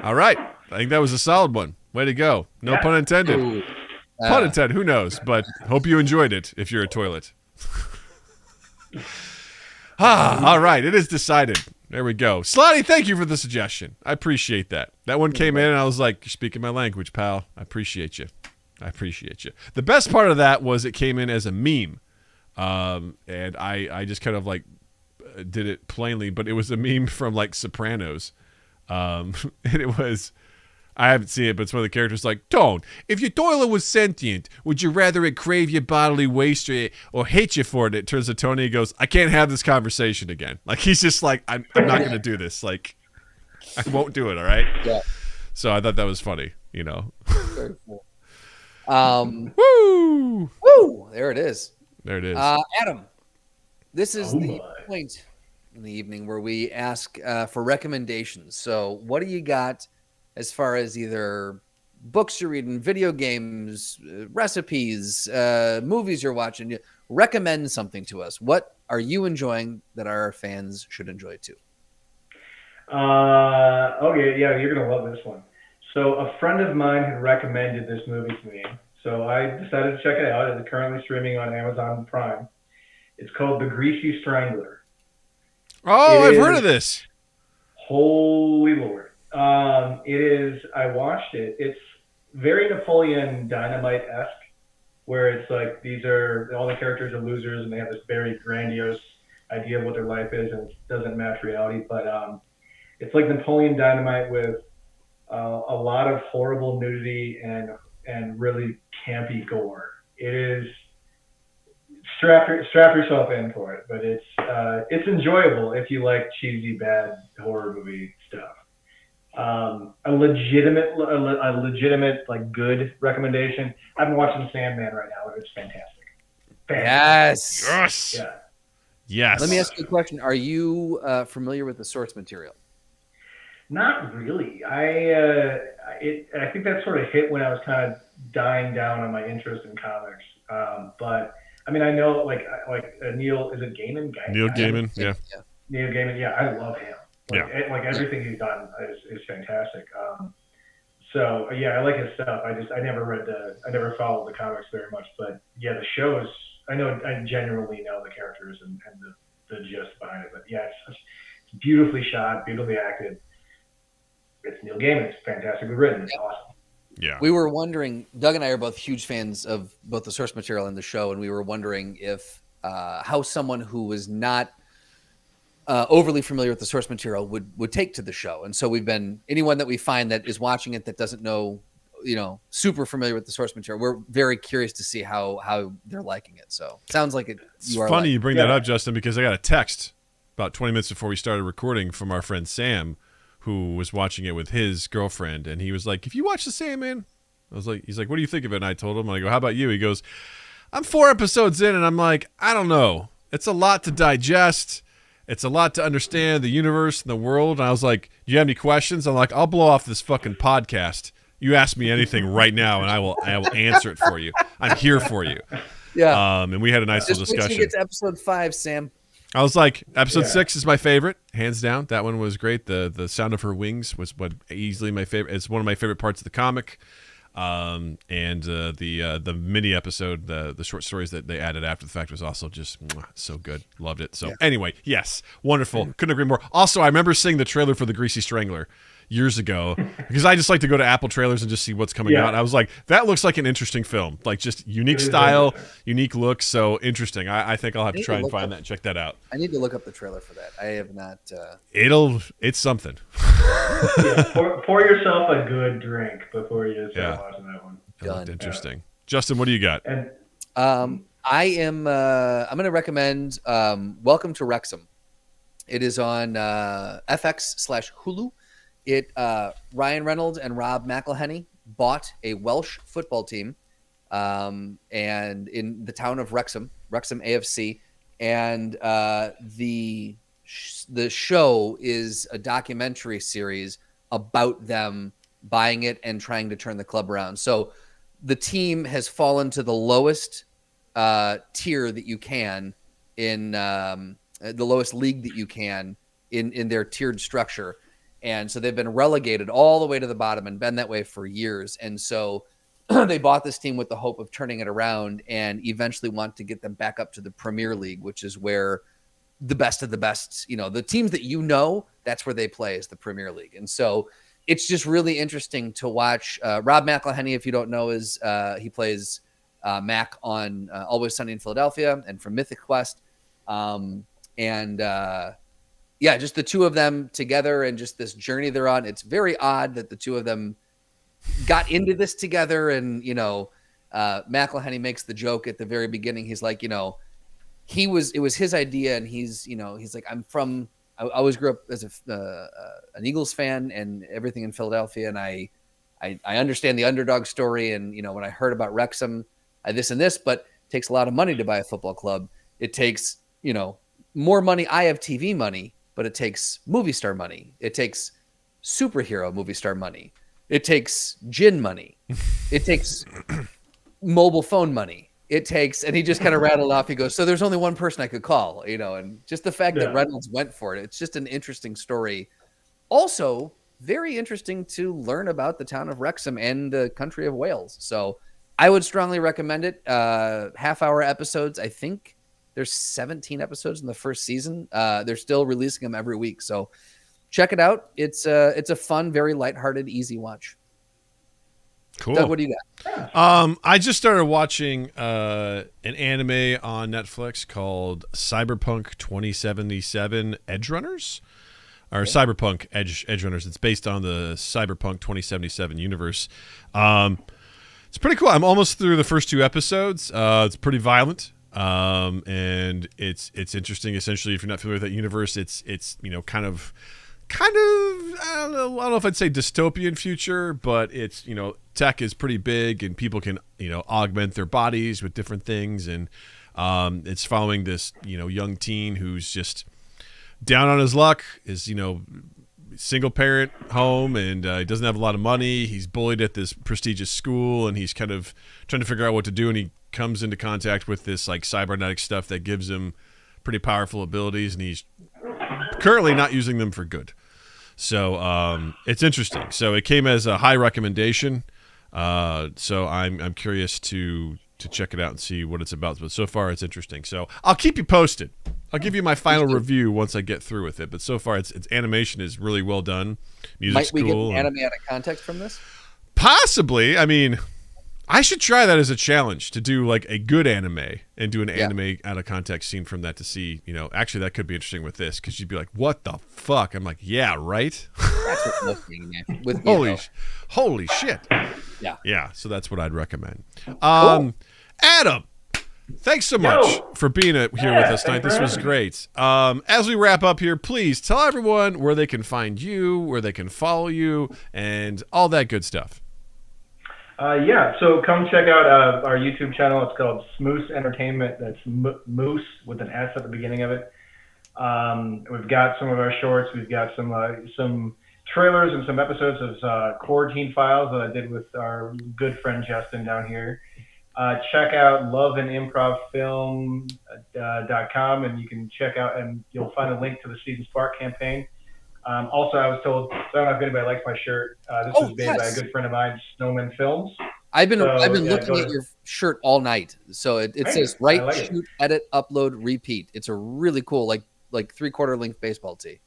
All right. I think that was a solid one. Way to go. No pun intended. Ooh. Pun intended. Who knows? But hope you enjoyed it if you're a toilet. All right. It is decided. There we go. Slotty, thank you for the suggestion. I appreciate that. That one came in and I was like, you're speaking my language, pal. I appreciate you. The best part of that was it came in as a meme. And I just kind of like did it plainly, but it was a meme from like Sopranos. And it was, I haven't seen it, but it's one of the characters like, Tone, if your toilet was sentient, would you rather it crave your bodily waste or hate you for it? It turns to Tony and goes, I can't have this conversation again. Like, he's just like, I'm not going to do this. Like, I won't do it. All right. Yeah. So I thought that was funny, Very cool. Woo! There it is. Adam, this is the point in the evening where we ask for recommendations. So what do you got as far as either books you're reading, video games, recipes, movies you're watching? Recommend something to us. What are you enjoying that our fans should enjoy too? Okay, yeah, you're going to love this one. So a friend of mine had recommended this movie to me. So I decided to check it out. It's currently streaming on Amazon Prime. It's called The Greasy Strangler. Oh, I've heard of this. Holy Lord. It is, I watched it. It's very Napoleon Dynamite-esque, where it's like all the characters are losers and they have this very grandiose idea of what their life is and it doesn't match reality. But it's like Napoleon Dynamite with a lot of horrible nudity and really campy gore. It is, strap yourself in for it, but it's enjoyable if you like cheesy bad horror movie stuff. A legitimate like good recommendation. I've been watching Sandman right now and it's fantastic. Yes. Yeah. Yes. Let me ask you a question. Are you familiar with the source material? Not really. I think that sort of hit when I was kind of dying down on my interest in comics. But I mean, I know like Neil, is it Gaiman? Neil Gaiman, yeah. Neil Gaiman, yeah, I love him. Like everything he's done is fantastic. So yeah, I like his stuff. I never followed the comics very much, but yeah, the shows, I genuinely know the characters and the gist behind it. But yeah, it's beautifully shot, beautifully acted. It's Neil Gaiman. It's fantastically written. It's awesome. Yeah. We were wondering, Doug and I are both huge fans of both the source material and the show, and we were wondering if how someone who was not overly familiar with the source material would take to the show. And so we've been, anyone that we find that is watching it that doesn't know, super familiar with the source material, we're very curious to see how they're liking it. So sounds like it. It's funny you bring that up, Justin, because I got a text about 20 minutes before we started recording from our friend Sam, who was watching it with his girlfriend, and he was like, "If you watch the Sandman," he's like, "What do you think of it?" And I told him, and I go, "How about you?" He goes, "I'm 4 episodes in," and I'm like, "I don't know. It's a lot to digest. It's a lot to understand the universe and the world." And I was like, "Do you have any questions?" I'm like, "I'll blow off this fucking podcast. You ask me anything right now, and I will answer it for you. I'm here for you." Yeah. And we had a nice little discussion. Just wait till you get to episode 5, Sam. I was like, episode 6 is my favorite, hands down. That one was great. The sound of her wings was easily my favorite. It's one of my favorite parts of the comic. And the mini episode, the short stories that they added after the fact was also just so good. Loved it. So anyway, yes, wonderful. Couldn't agree more. Also, I remember seeing the trailer for The Greasy Strangler years ago because I just like to go to Apple trailers and just see what's coming out. I was like, that looks like an interesting film, like just unique style, unique look. So interesting. I think I'll have to try and find that and check that out. I need to look up the trailer for that. I have not. It's something. Pour yourself a good drink before you start watching that one. It looked interesting. Justin, what do you got? And I am. I'm going to recommend Welcome to Wrexham. It is on FX/Hulu. Ryan Reynolds and Rob McElhenney bought a Welsh football team, and in the town of Wrexham AFC, and the show is a documentary series about them buying it and trying to turn the club around. So the team has fallen to the lowest tier that you can in the lowest league that you can in their tiered structure. And so they've been relegated all the way to the bottom and been that way for years. And so they bought this team with the hope of turning it around and eventually want to get them back up to the Premier League, which is where the best of the best, the teams that that's where they play, is the Premier League. And so it's just really interesting to watch. Rob McElhenney, if you don't know, he plays Mac on Always Sunny in Philadelphia and from Mythic Quest. Just the two of them together and just this journey they're on. It's very odd that the two of them got into this together. And, McElhenney makes the joke at the very beginning. He's like, it was his idea. And he's like, I always grew up as an Eagles fan and everything in Philadelphia. And I understand the underdog story. And, when I heard about Wrexham, this and this, but it takes a lot of money to buy a football club. It takes, more money. I have TV money, but it takes movie star money. It takes superhero movie star money. It takes gin money. It takes mobile phone money. It takes, and he just kind of rattled off. He goes, so there's only one person I could call, and just the fact that Reynolds went for it. It's just an interesting story. Also, very interesting to learn about the town of Wrexham and the country of Wales. So I would strongly recommend it. Half-hour episodes, I think. There's 17 episodes in the first season. They're still releasing them every week. So check it out. It's a fun, very lighthearted, easy watch. Cool. Doug, what do you got? I just started watching an anime on Netflix called Cyberpunk 2077 Edge Runners. Or Cyberpunk Edge Runners. It's based on the Cyberpunk 2077 universe. It's pretty cool. I'm almost through the first 2 episodes. It's pretty violent. And it's interesting. Essentially, if you're not familiar with that universe, it's kind of I don't know if I'd say dystopian future, but it's tech is pretty big and people can augment their bodies with different things, and it's following this young teen who's just down on his luck, is single parent home, and he doesn't have a lot of money. He's bullied at this prestigious school, and he's kind of trying to figure out what to do, and he comes into contact with this like cybernetic stuff that gives him pretty powerful abilities, and he's currently not using them for good. So it's interesting. So it came as a high recommendation. So I'm curious to check it out and see what it's about. But so far it's interesting. So I'll keep you posted. I'll give you my final review once I get through with it. But so far its animation is really well done. Music's Might we cool. get an anime out of context from this? Possibly. I mean, I should try that as a challenge to do like a good anime and do an anime out of context scene from that to see, actually that could be interesting with this because you'd be like, what the fuck? I'm like, yeah, right? That's what most anime with Holy shit. Yeah. Yeah, so that's what I'd recommend. Adam, thanks so much for being here with us tonight. This was great. As we wrap up here, please tell everyone where they can find you, where they can follow you, and all that good stuff. So come check out our YouTube channel. It's called Smoose Entertainment. That's Moose with an S at the beginning of it. We've got some of our shorts. We've got some trailers and some episodes of Quarantine Files that I did with our good friend Justin down here. Check out loveandimprovfilm.com and you can check out and you'll find a link to the Season Spark campaign. Also, I was told, I don't know if anybody likes my shirt. This was made by a good friend of mine, Snowman Films. I've been looking at your shirt all night. So it says write, shoot, edit, upload, repeat. It's a really cool, like 3/4 length baseball tee.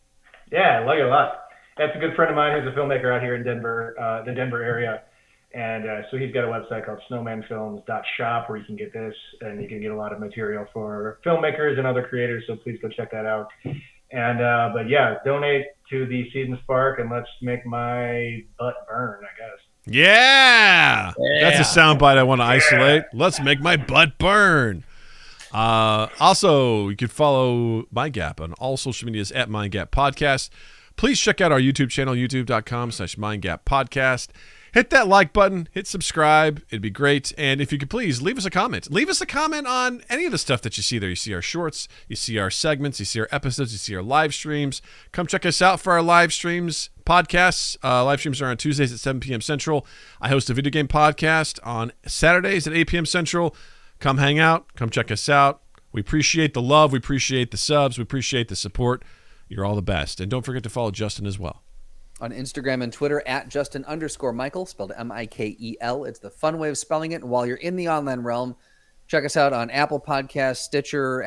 Yeah, I like it a lot. That's a good friend of mine who's a filmmaker out here in Denver, the Denver area. And so he's got a website called snowmanfilms.shop where you can get this and you can get a lot of material for filmmakers and other creators. So please go check that out. And but yeah, donate to the Season Spark and let's make my butt burn, I guess. Yeah. That's a soundbite I want to isolate. Let's make my butt burn. Also, you can follow My Gap on all social medias at Mind Gap Podcast. Please check out our YouTube channel, youtube.com/MindGapPodcast. Hit that like button, hit subscribe. It'd be great. And if you could please leave us a comment. Leave us a comment on any of the stuff that you see there. You see our shorts, you see our segments, you see our episodes, you see our live streams. Come check us out for our live streams, podcasts. Live streams are on Tuesdays at 7 p.m. Central. I host a video game podcast on Saturdays at 8 p.m. Central. Come hang out. Come check us out. We appreciate the love. We appreciate the subs. We appreciate the support. You're all the best. And don't forget to follow Justin as well. On Instagram and Twitter at Justin_Michael, spelled Mikel. It's the fun way of spelling it. And while you're in the online realm, check us out on Apple Podcasts, Stitcher,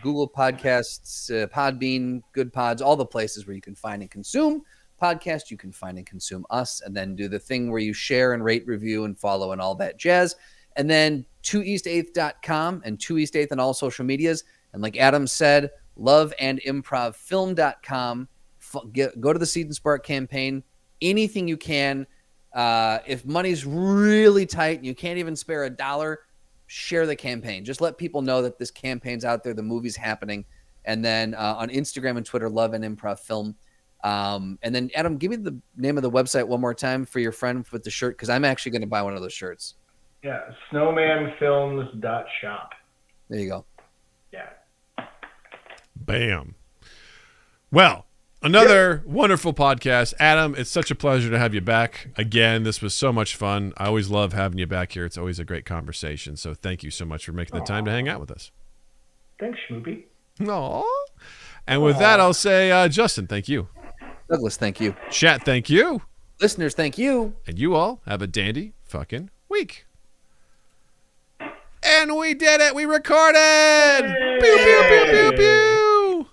Google Podcasts, Podbean, Good Pods, all the places where you can find and consume podcasts. You can find and consume us, and then do the thing where you share and rate, review, and follow and all that jazz. And then 2east8th.com and 2east8th on all social medias. And like Adam said, loveandimprovfilm.com. Go to the Seed and Spark campaign. Anything you can. If money's really tight and you can't even spare $1, share the campaign. Just let people know that this campaign's out there. The movie's happening. And then on Instagram and Twitter, Love and Improv Film. And then, Adam, give me the name of the website one more time for your friend with the shirt, because I'm actually going to buy one of those shirts. Yeah, snowmanfilms.shop. There you go. Yeah. Bam. Well, another wonderful podcast. Adam, it's such a pleasure to have you back again. This was so much fun. I always love having you back here. It's always a great conversation. So thank you so much for making the time to hang out with us. Thanks, Schmoopy. Aww. And with that, I'll say, Justin, thank you. Douglas, thank you. Chat, thank you. Listeners, thank you. And you all have a dandy fucking week. And we did it. We recorded. Pew, pew, pew, pew, pew.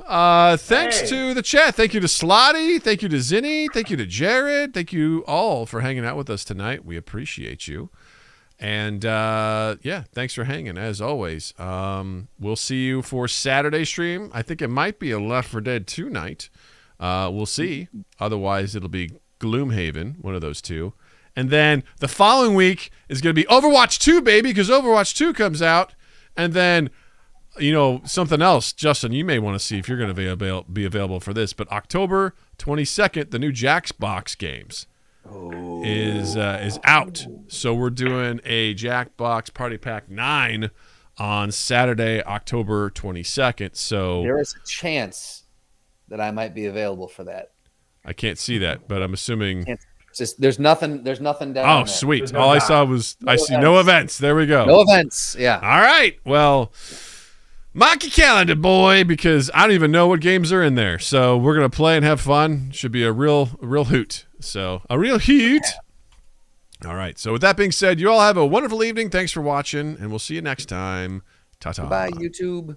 Thanks to the chat. Thank you to Slotty. Thank you to Zinni. Thank you to Jared. Thank you all for hanging out with us tonight. We appreciate you. And, thanks for hanging, as always. We'll see you for Saturday stream. I think it might be a Left 4 Dead 2 night. We'll see. Otherwise, it'll be Gloomhaven, one of those two. And then the following week is going to be Overwatch 2, baby, because Overwatch 2 comes out. And then, something else, Justin, you may want to see if you're going to be available for this. But October 22nd, the new Jackbox games is out. So we're doing a Jackbox Party Pack 9 on Saturday, October 22nd. So there is a chance that I might be available for that. I can't see that, but I'm assuming... There's nothing down there. Oh, sweet. All I saw was, I see no events. There we go. No events, yeah. All right. Well, mark your calendar, boy, because I don't even know what games are in there. So we're going to play and have fun. Should be a real hoot. So, a real hoot. All right. So with that being said, you all have a wonderful evening. Thanks for watching, and we'll see you next time. Ta-ta. Bye, YouTube.